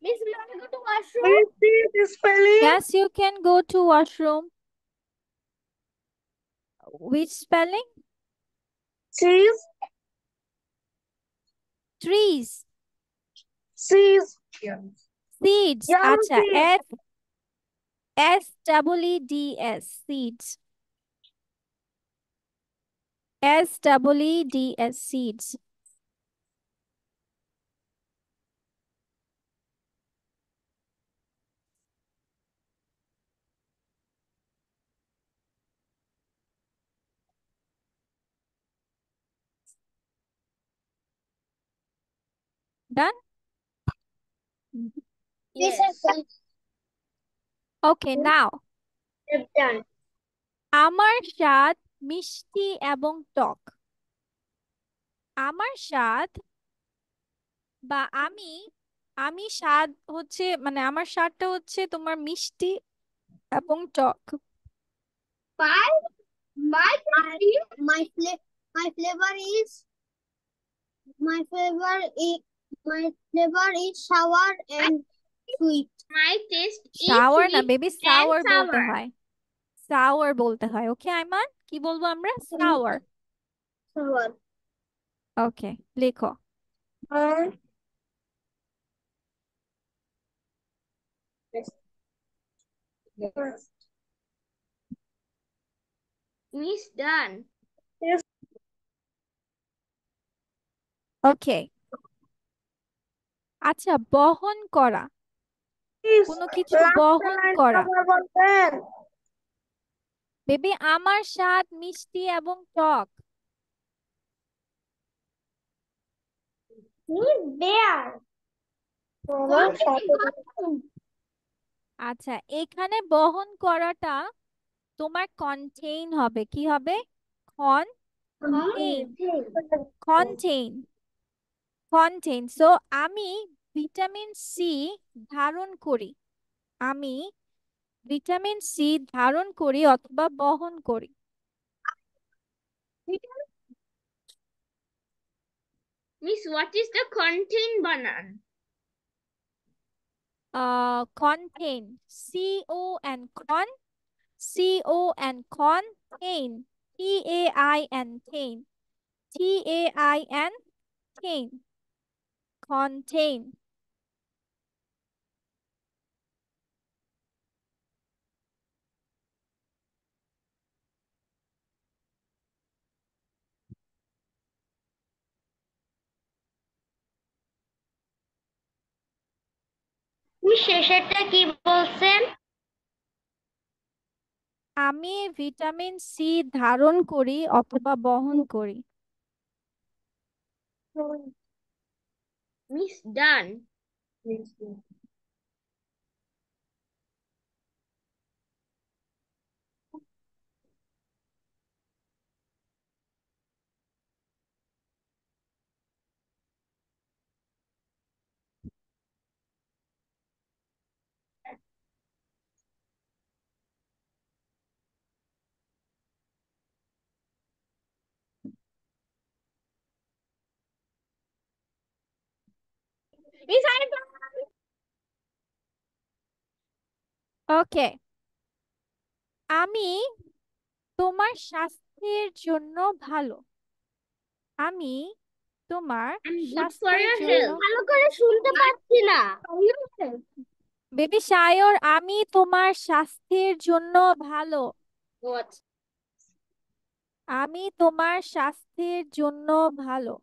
Miss, we have to go to washroom? Spelling?
Yes, you can go to washroom. Which spelling?
Cheese.
Trees.
Cheese.
Seeds.
Yellow
আচ্ছা,
seeds.
SEEDS. Seeds. SEEDS. Seeds. Done?
Yes.
Okay, now.
Done.
আমার স্বাদ মিষ্টি এবং টক। আমার স্বাদ বা আমি স্বাদ হচ্ছে মানে আমার স্বাদটা হচ্ছে তোমার মিষ্টি এবং টক।
Five. My flavor is sour and sweet. My taste is
sour না
sweet
বেবি,
and
সাওয়ার বলতে
sour.
হয়। সাওয়ার বলতে হয়। ওকে আইমান, কি বলবো আমরা? সাওয়ার।
Sour.
ওকে, লেখো।
Miss done.
ওকে, আচ্ছা, বহন করা, কোনো কিছু বহন করা। বেবি, আমার স্বাদ মিষ্টি এবং টক।
Miss bear.
আচ্ছা, এখানে বহন করাটা তোমার কন্টেইন হবে। কি হবে? কন্টেইন। কন্টেইন। কন্টেইন। সো আমি ভিটামিন সি ধারণ করি। আমি ভিটামিন সি ধারণ করি অথবা বহন করি।
Miss, what is the contain banan?
Contain. CON. Contain. TAIN. TAIN. Contain.
Miss, শেষেরটা কি বলছেন?
আমি ভিটামিন সি ধারণ করি অথবা বহন করি।
Miss done. Miss, I done.
Okay, আমি তোমার স্বাস্থ্যের জন্য ভালো। আমি তোমার
I'm good for
স্বাস্থ্যের
your
জন্য
health. ভালো করে শুনতে পাচ্ছি না।
বেবি সায়র, আমি তোমার স্বাস্থ্যের জন্য ভালো।
What?
আমি তোমার স্বাস্থ্যের জন্য ভালো।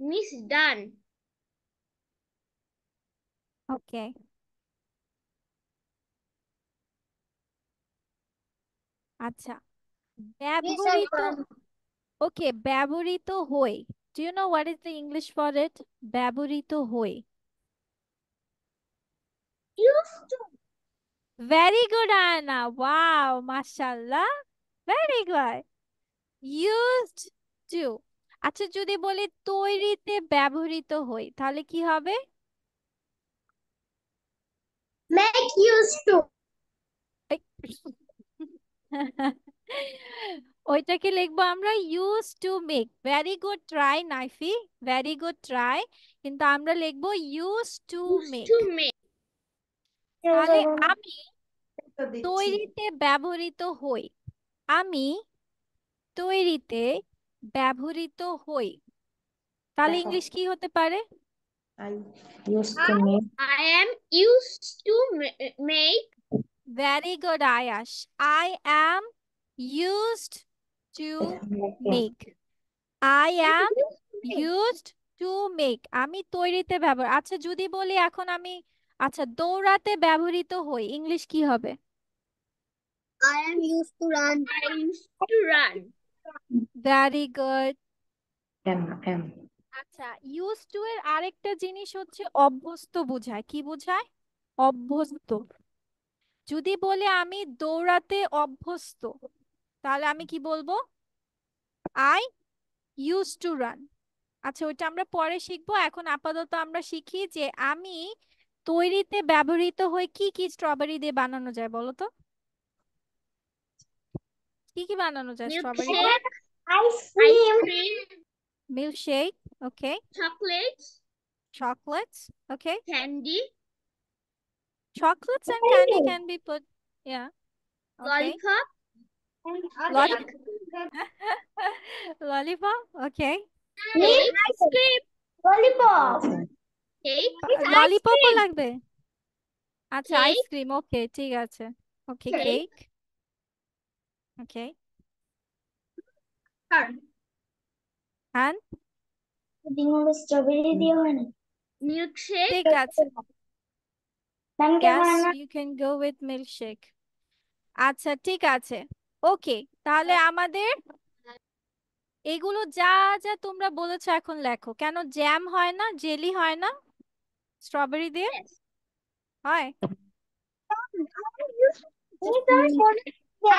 Miss done.
ওকে, আচ্ছা, ব্যবহৃত। ওকে, ব্যবহৃত হই। Do you know what is the English for it? ব্যবহৃত হই।
Used to.
Very good Ayna, wow মাশাআল্লাহ, ভেরি গুড। Used to. আচ্ছা যদি বলি তৈরিতে ব্যবহৃত হই তাহলে কি হবে?
make used to.
এই, ওইটাকে লিখবো আমরা use to make. Very good try Naifi, very good try, কিন্তু আমরা লিখবো use to
Used
make.
to make.
তাহলে আমি তৈরিতে ব্যবহৃত হই, আমি তৈরিতে ব্যবহৃত হই, তাহলে
দেখো
ইংলিশ কি হতে পারে?
I used to make
I am used to make.
Very good Ayash, I am used to
making.
Make, I am used to make, আমি তৈরিতে ব্যবহার। আচ্ছা যদি বলি এখন আমি, আচ্ছা দৌড়াতে ব্যবহৃত হই, ইংলিশ কি হবে?
I am used to run. I used to run.
Very good.
Am.
আচ্ছা ইউজ টু এর আরেকটা জিনিস হচ্ছে অভ্যস্ত বোঝায়, কি বোঝায়? অভ্যস্ত। যদি বলি আমি দৌড়াতে অভ্যস্ত, তাহলে আমি কি বলবো? I use to run. আচ্ছা ওইটা আমরা পরে শিখবো, এখন আপাতত আমরা শিখি যে আমি তৈরিতে ব্যবহৃত হই কি কি স্ট্রবেরি দিয়ে বানানো যায় বলো তো? কি কি বানানো যায় স্ট্রবেরি দিয়ে?
Milkshake, ice cream,
milkshake, okay,
chocolates,
chocolates, okay,
candy,
chocolates and candy can be put, yeah, okay,
lollipop, and
Lolli- lollipop, okay,
cake, ice cream, lollipop, cake,
ললিপপও লাগবে? আচ্ছা
cake,
আইসক্রিম, ওকে ঠিক আছে, ওকে
cake,
কেক, ওকে, হ্যাঁ
স্ট্রবেরি দিয়ে হয় না মিল্কশেক
ঠিক আছে, yes you can go with milkshake। আচ্ছা ঠিক আছে, ওকে, তাহলে আমাদের এগুলো যা যা তোমরা বলেছো এখন লেখো। কেন জ্যাম হয় না, জেলি হয় না স্ট্রবেরি দিয়ে? হয়।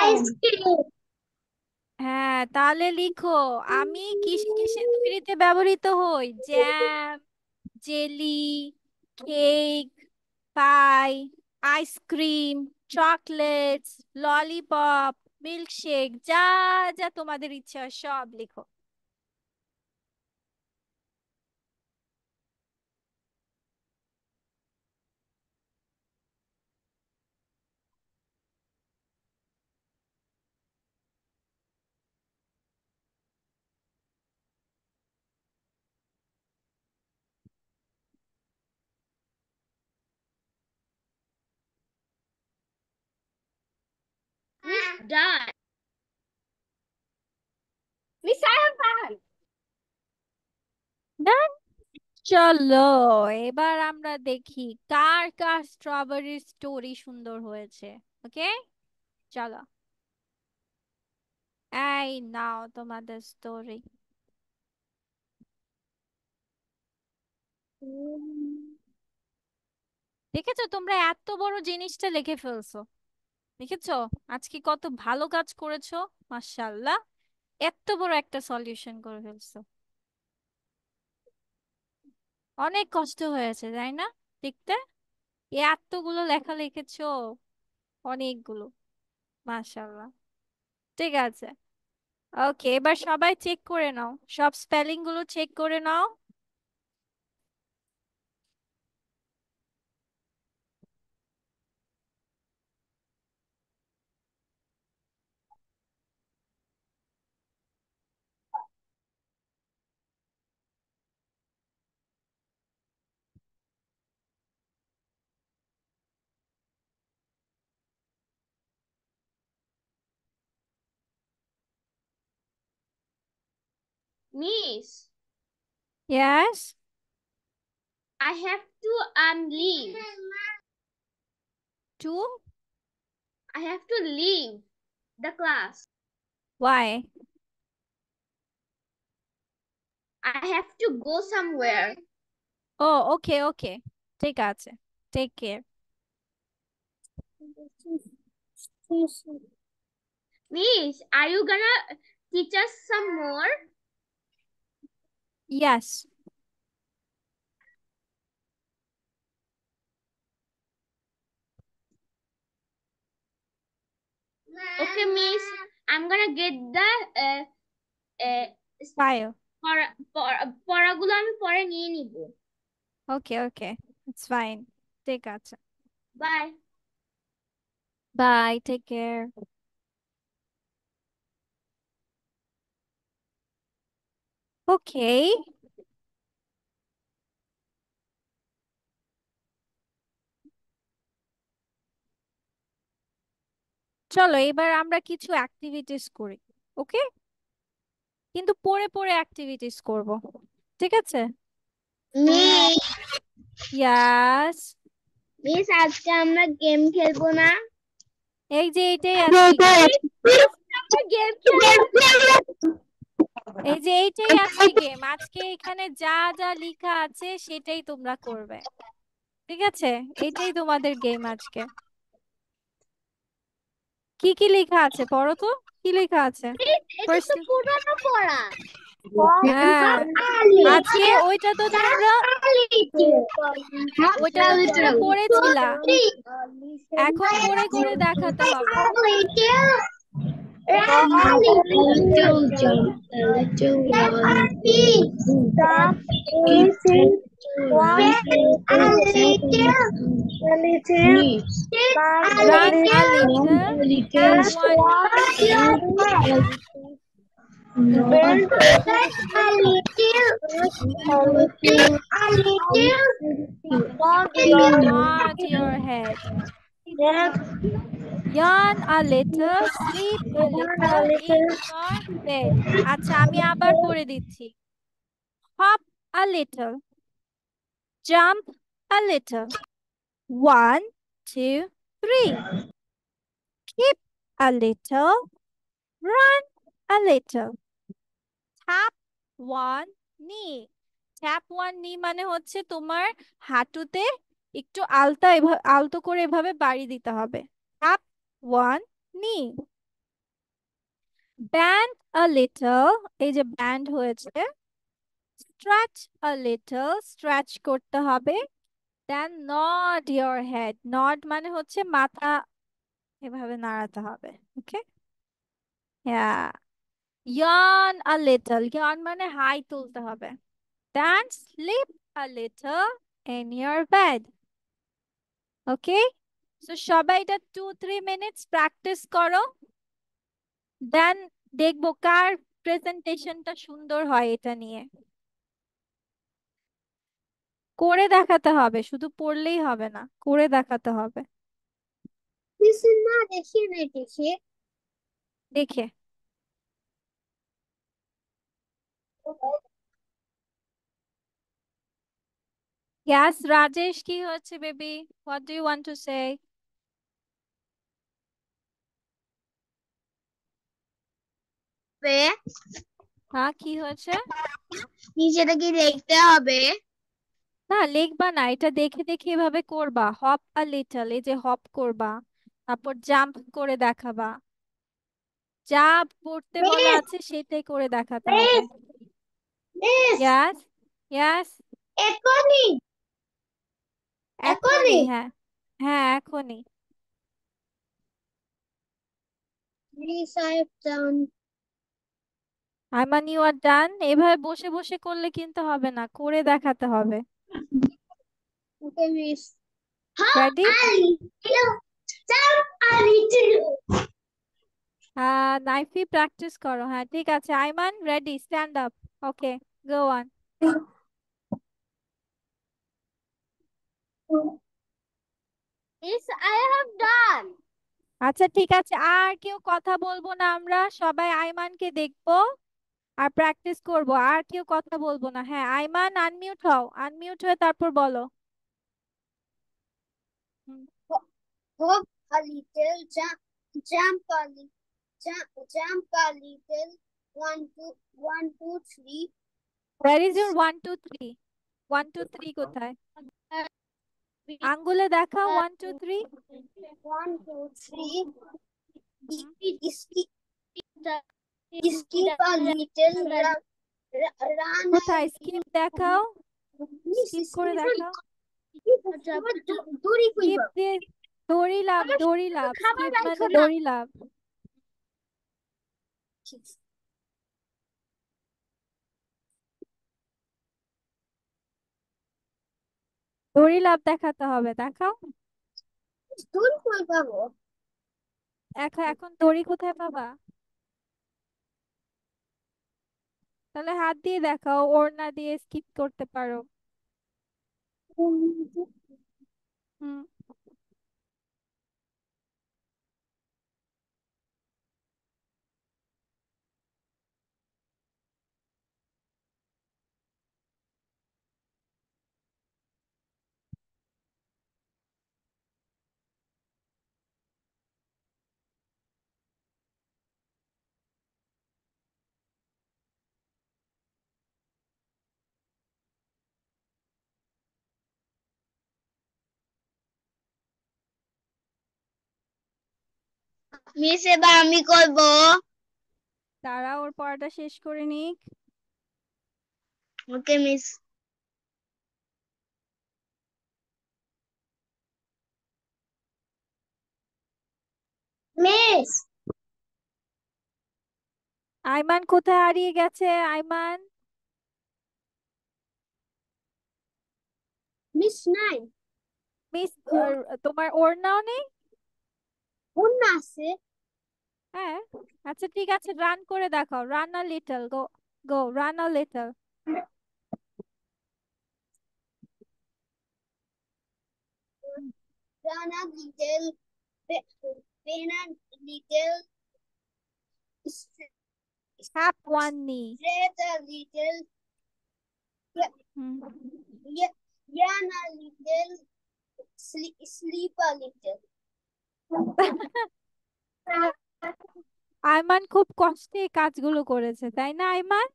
আইসক্রিম
হ্যাঁ তাহলে লিখো, আমি কিসে কিসে তৈরিতে ব্যবহৃত হই? জ্যাম, জেলি, কেক, পাই, আইসক্রিম, চকলেটস, ললিপপ, মিল্কশেক, যা যা তোমাদের ইচ্ছা হয় সব লিখো।
done. Miss, I have fun.
Done? চলো এবার আমরা দেখি কার কার স্ট্রবেরির স্টোরি সুন্দর হয়েছে। ওকে চলো, এই নাও তোমাদের স্টোরি। দেখেছো তোমরা এত বড় জিনিসটা লিখে ফেলছো, দেখেছো আজকে কত ভালো কাজ করেছো, মাশাআল্লাহ, এত বড় একটা সলিউশন করে ফেলছো। অনেক কষ্ট হয়েছে তাই না দেখতে, এতগুলো লেখা লিখেছো, অনেকগুলো, মাশাআল্লাহ। ঠিক আছে, ওকে এবার সবাই চেক করে নাও, সব স্পেলিং গুলো চেক করে নাও।
Miss,
Yes,
I have to leave.
two,
I have to leave the class.
why?
I have to go somewhere.
O okay okay, ঠিক আছে, take care.
Miss, are you gonna teach us some more?
Yes.
Okay, Miss, I'm gonna get the
File.
পড়াগুলো আমি পরে নিয়ে নিব।
Okay, okay. It's fine. ঠিক আছে।
By.
Bye. Take care. Okay. চলো এবার আমরা কিছু অ্যাক্টিভিটিস করি। ওকে, কিন্তু পড়ে পড়ে অ্যাক্টিভিটিস করব, ঠিক আছে?
মিস
ইয়াস।
মিস আজকে আমরা গেম খেলবো না?
এই যে এইটাই আজকে
গেম খেলবো।
এই যে এইটাই আজকে গেম। আজকে এখানে যা যা লেখা আছে সেটাই তোমরা করবে, ঠিক আছে? এটাই তোমাদের গেম আজকে। কি কি লেখা আছে পড়ো তো, কি লেখা আছে?
এটা তো পুরনো পড়া।
হ্যাঁ, আজকে ওইটা তো তোমরা পড়েছিলা, এখন করে করে দেখাতে হবে। Run a little, tap one
Bend a little,
nod your head, yawn a little, sleep a little in your bed. আচ্ছা আমি আবার পড়ে দিচ্ছি। Hop a little, jump a little, 1 2 3, skip a little, run a little, tap one knee. tap one knee মানে হচ্ছে তোমার হাঁটুতে একটু আলতো করে এভাবে বাড়ি দিতে হবে। tap one knee. bend a little, এই যে ব্যান্ড হয়েছে। stretch a little, stretch করতে হবে। then nod your head, nod মানে হচ্ছে মাথা এভাবে নাড়াতে হবে। ওকে, হ্যাঁ। yawn a little, yawn মানে হাই তুলতে হবে। then sleep a little in your bed. Okay, so সবাই এটা 2-3 মিনিটস প্র্যাকটিস করো, দেন দেখবো কার প্রেজেন্টেশনটা সুন্দর হয়। এটা নিয়ে করে দেখাতে হবে, শুধু পড়লেই হবে না, করে দেখাতে হবে।
না দেখি না দেখি।
দেখে ইয়াস রাজেশ, কি হচ্ছে baby? What do you want to say? হ্যাঁ, কি হয়েছে?
নিচেটা কি দেখতে হবে?
না লিখবা না, এটা দেখে দেখে এভাবে করবা। হপ আ লিটল, এই যে হপ করবা, তারপর জাম্প করে দেখাবা, যা পড়তে বলা আছে সেটাই করে দেখাতে হবে। ইয়াস ইয়াস,
এখনই
এখনই, হ্যাঁ হ্যাঁ এখনই।
Please, I've done.
Aiman you are done. এভাবে বসে বসে করলে কিন্তু হবে না, করে দেখাতে হবে।
Okay, miss. Hop
ready?
a little, jump a little.
Naifi practice করো। হ্যাঁ ঠিক আছে Aiman, ready, stand up. Okay, go on.
Yes, I have done.
আচ্ছা ঠিক আছে, আর কেউ কথা বলবো না, আমরা সবাই আইমানকে দেখবো আর প্র্যাকটিস করব, আর কেউ কথা বলবো না। হ্যাঁ আইমান আনমিউট হও, আনমিউট হয়ে তারপর বলো।
Hop a little, jump a little, jump a little. 1 2 1 2 3.
Where is your 1 2 3? 1 2 3 কোথায়? আঙ্গুলে দেখাও 1 2 3
1 2 3
হুম,
skip a little run a
কোথায় স্কিপ দেখাও
Miss,
স্কিপ করে
skip
দেখাও
দড়ি
স্কিপ
কইবা
দিয়ে দড়ি লাভ
খাবার
স্কিপ
রাখো
মানে
না
দড়ি লাভ দড়ি লাভ দেখাতে হবে দেখাও
দড়ি কই পাবো
এখন দড়ি কোথায় পাবা তাহলে হাত দিয়ে দেখাও ওড়না দিয়ে স্কিপ করতে পারো হুম
মিস এবার আমি করব
তারা ওর পড়াটা শেষ করে নিক
ওকে মিস মিস
আইমান কোথায় হারিয়ে গেছে আইমান
মিস নাই
মিস তোমার ওড়নাও নেই
অন্য আছে
হ্যাঁ আচ্ছা ঠিক আছে রান করে দেখাও run a little go go run a little
run a little pen a little
tap one knee
stretch a little
hmm
yawn a little sleep a little
Aiman খুব কষ্টে এই কাজগুলো করেছে তাই না আইমান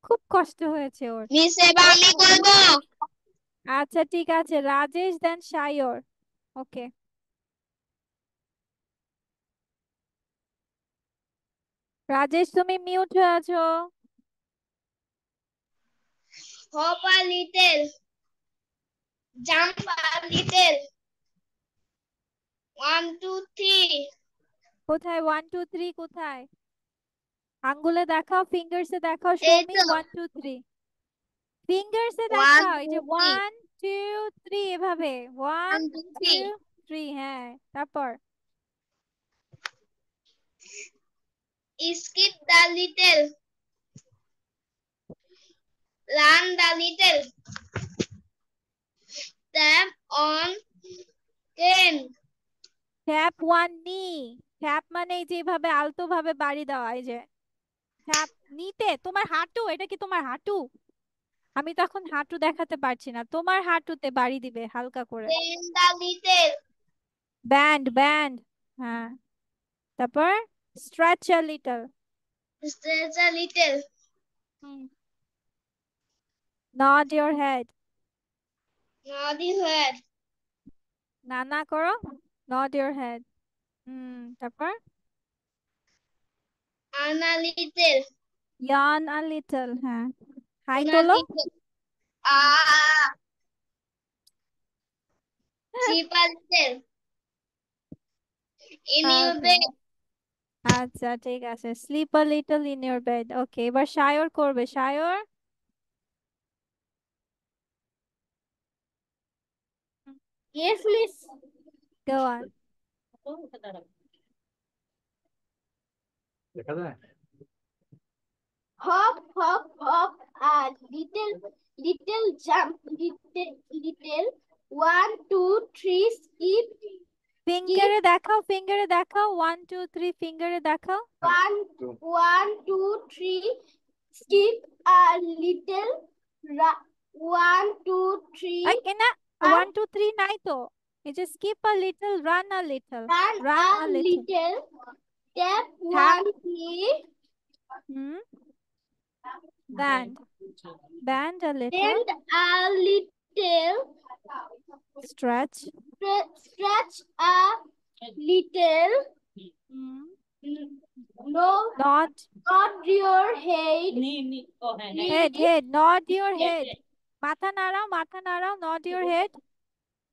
খুব কষ্ট হয়েছে ওর
মিস এবার আমি করব
আচ্ছা ঠিক আছে রাজেশ দেন সায়র ওকে রাজেশ তুমি মিউট হয়ে আছো
hop a little jump a little 1 2 3
কোথায় 1 2 3 কোথায় আঙ্গুলে দেখাও ফিঙ্গারসে দেখাও শো
এই
মি
তো
1 2 3 ফিঙ্গারসে
1
দেখাও এই
2
যে
3
1 2 3 এভাবে 1
1 2
2
3
3 হ্যাঁ তারপর
skip the little run the little tap on can
tap one নি ট্যাপ মানে এই যে এইভাবে আলতো ভাবে বাড়ি দেওয়া এই যে ট্যাপ নিতে তোমার হাঁটু এটা কি তোমার হাঁটু আমি তো এখন হাঁটু দেখাতে পারছি না তোমার হাঁটুতে বাড়ি দিবে হালকা করে
bend the little
ব্যান্ড হ্যাঁ তারপর stretch a little
stretch a little
nod your head
nod your head
না করো নড ইওর হেড তারপর
earn a little
yarn a little হ্যাঁ হাই
earn a
তোলো
little ah sleep a little in your
Okay.
bed
আচ্ছা ঠিক আছে slip a little in your bed ওকে এবার সায়র করবে Sayar
yes miss
go on
দেখা যায়
hop a little jump little 1 2 3 skip
ফিঙ্গারে দেখাও 1 2 3 ফিঙ্গারে দেখাও
1 1 2 3 skip a little 1 2 3
এই না 1 2 3 নাই তো এই যে skip a little run a little
run
run
a
a little
little tap
Tap.
1 knee
hmm band a little
bend a little
Stretch.
Stretch a little.
Hmm.
No,
Not
not your head.
head, not your head. মাথা নাড়াও, not your head.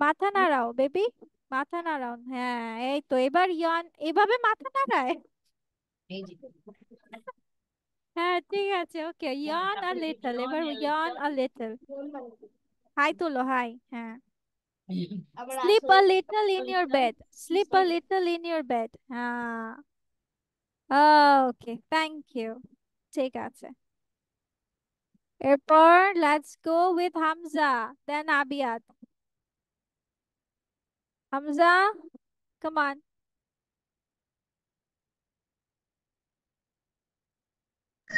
মাথা নাড়াও, বেবি। মাথা নাড়াও। হ্যাঁ, এই তো এবার ইয়ান এভাবে মাথা নাড়ায়। হ্যাঁ, ঠিক আছে, ওকে। ইয়ান আ লিটল, এবার ইয়ান আ লিটল। হাই তোলো, হাই। হ্যাঁ। Sleep a little in your bed. Sleep a little in your bed. হ্যাঁ। Okay, thank you. ঠিক আছে। এরপর let's go with Hamza, then Abiyat. Hamza, come on.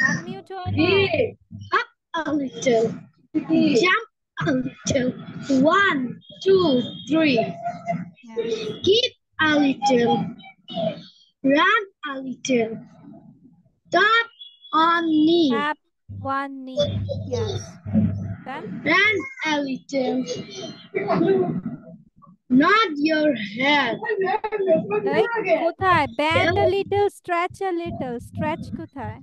Unmute হলো।
Up a little. Jump a little. 1, 2, 3.
Yes.
Skip a little. Run a little. Tap on knee.
Tap one knee. Yes. Then
Run a little. Nod your head.
এই কোথায়? Bend a little, stretch a little. Stretch কোথায়?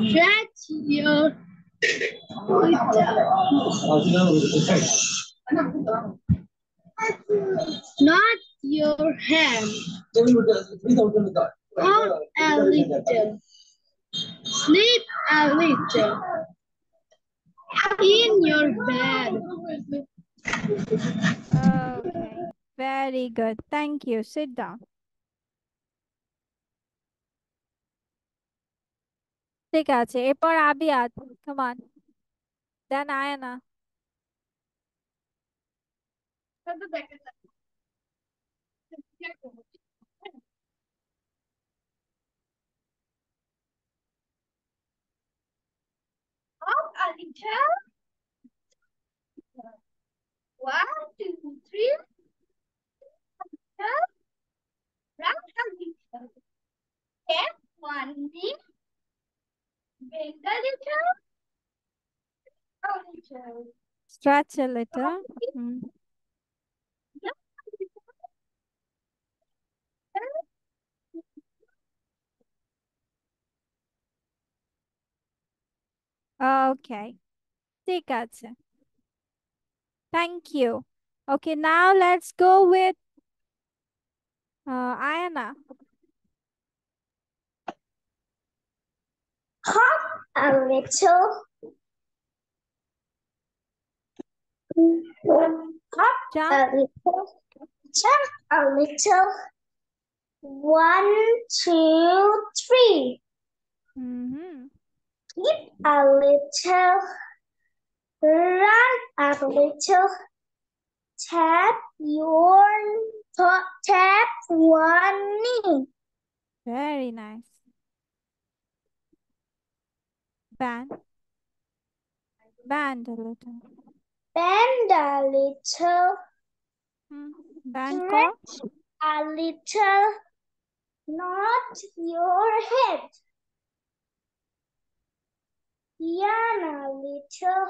Stretch your Nod your hand. Out a little. Sleep a little. In your bed.
Okay. Very good. Thank you. Sit down. ঠিক আছে, এরপর আবিয়াত। Come on. Then Ayana.
Up a little. 1, 2, 3. Run a little. Step 1 knee. Bend a little. A little.
Stretch a little. Hmm.
Jump a little.
Okay. ঠিক আছে। Thank you. Okay, now let's go with Ayana.
Hop a little. Hop
Jump.
a little. Jump a little. 1, 2, 3.
Mm-hmm.
Skip a little. Run a little. Tap tap one knee.
Very nice. Bend. Bend a little.
Bend a little.
Bend কর।
Stretch a little. Not your head. Yawn a little.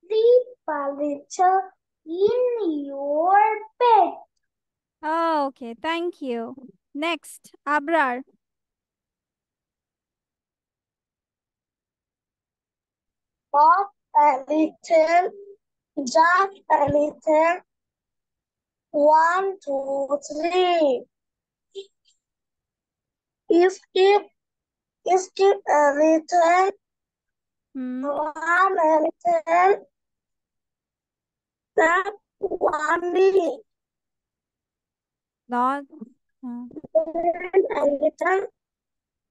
Sleep a little in your bed.
Oh, okay, thank you. Next, Abrar.
Hop a little. Jump a little. 1, 2, 3. Skip a little.
Hmm.
Run a little. Tap one knee.
Not.
Bend a little.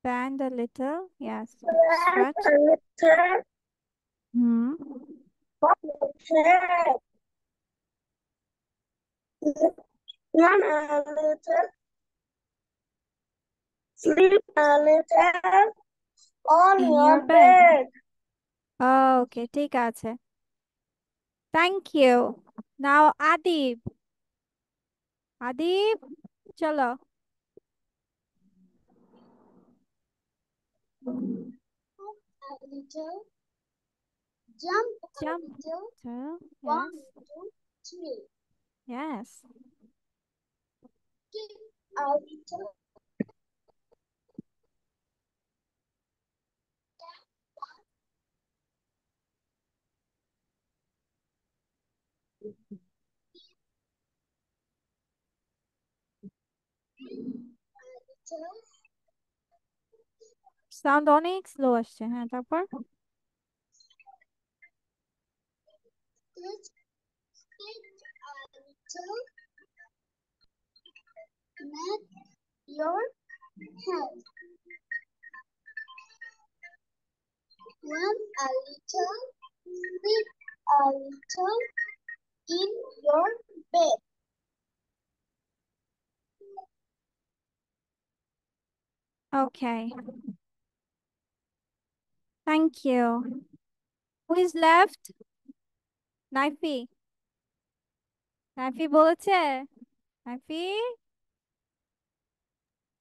Bend a little. Yes.
Stretch
Stretch.
a little.
Hmm.
Hop a little. Run a little. Sleep a little on
In
your
your bed.
bed.
Okay, ঠিক আছে. Thank you. Now Adib. Adib, চলো।
A little. Jump a
Jump.
little.
Two.
One,
Yes.
2, 3.
Yes.
Skip a little. Little.
Sound অনেক স্লো আসছে। হ্যাঁ, তারপর
Skip a little. Make your head. Run a little. Sleep a little in your bed.
okay. Thank you. Who is left? নাইফি। নাইফি বলেছে? নাইফি?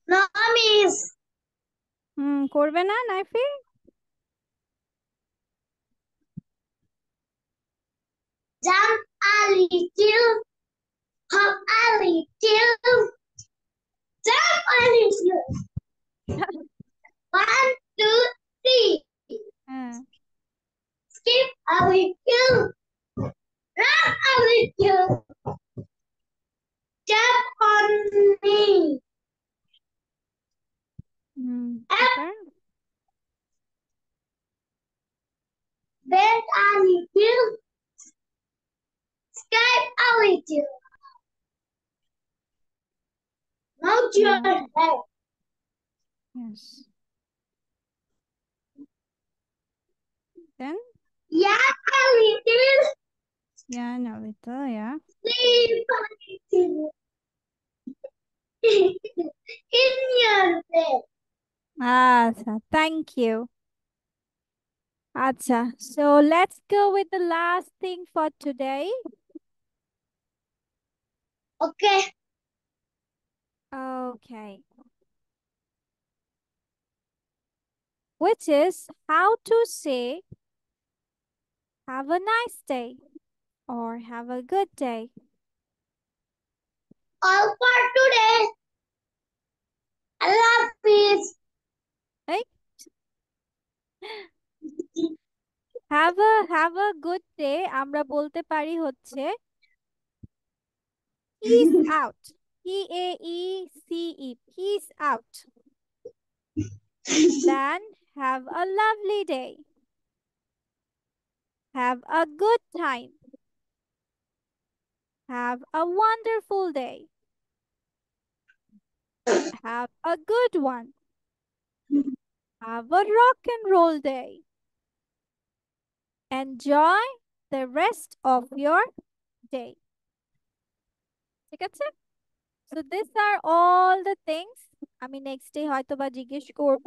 No, miss.
করবে না নাইফি?
Jump a little. Hop a little. Jump a little. 1, 2, 3.
হ্যাঁ।
Skip a little. Run a little. Jump on me.
তারপর?
Bend a little. Skip a little. Nod your head.
Yes. Then?
Yeah, a little.
Yeah, no, little, yeah.
Sleep a little. In your bed.
আচ্ছা, thank you. আচ্ছা, so let's go with the last thing for today.
Okay.
Okay. Which is how to say have a nice day or have a good day.
All for today. Allah Hafiz.
Right? have a good day আমরা বলতে পারি হচ্ছে peace out. P-A-E-C-E. Peace out. Then have a lovely day. Have a good time. Have a wonderful day. Have a good one. Have a rock and roll day. Enjoy the rest of your day. ঠিক আছে? So these are all the things আমি next day হয়তো বা জিজ্ঞেস করব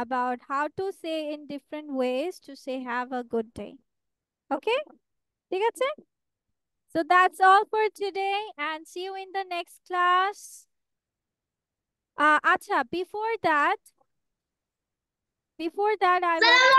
about how to say in different ways to say have a good day. Okay? ঠিক আছে? So that's all for today and see you in the next class. Acha, before that I want to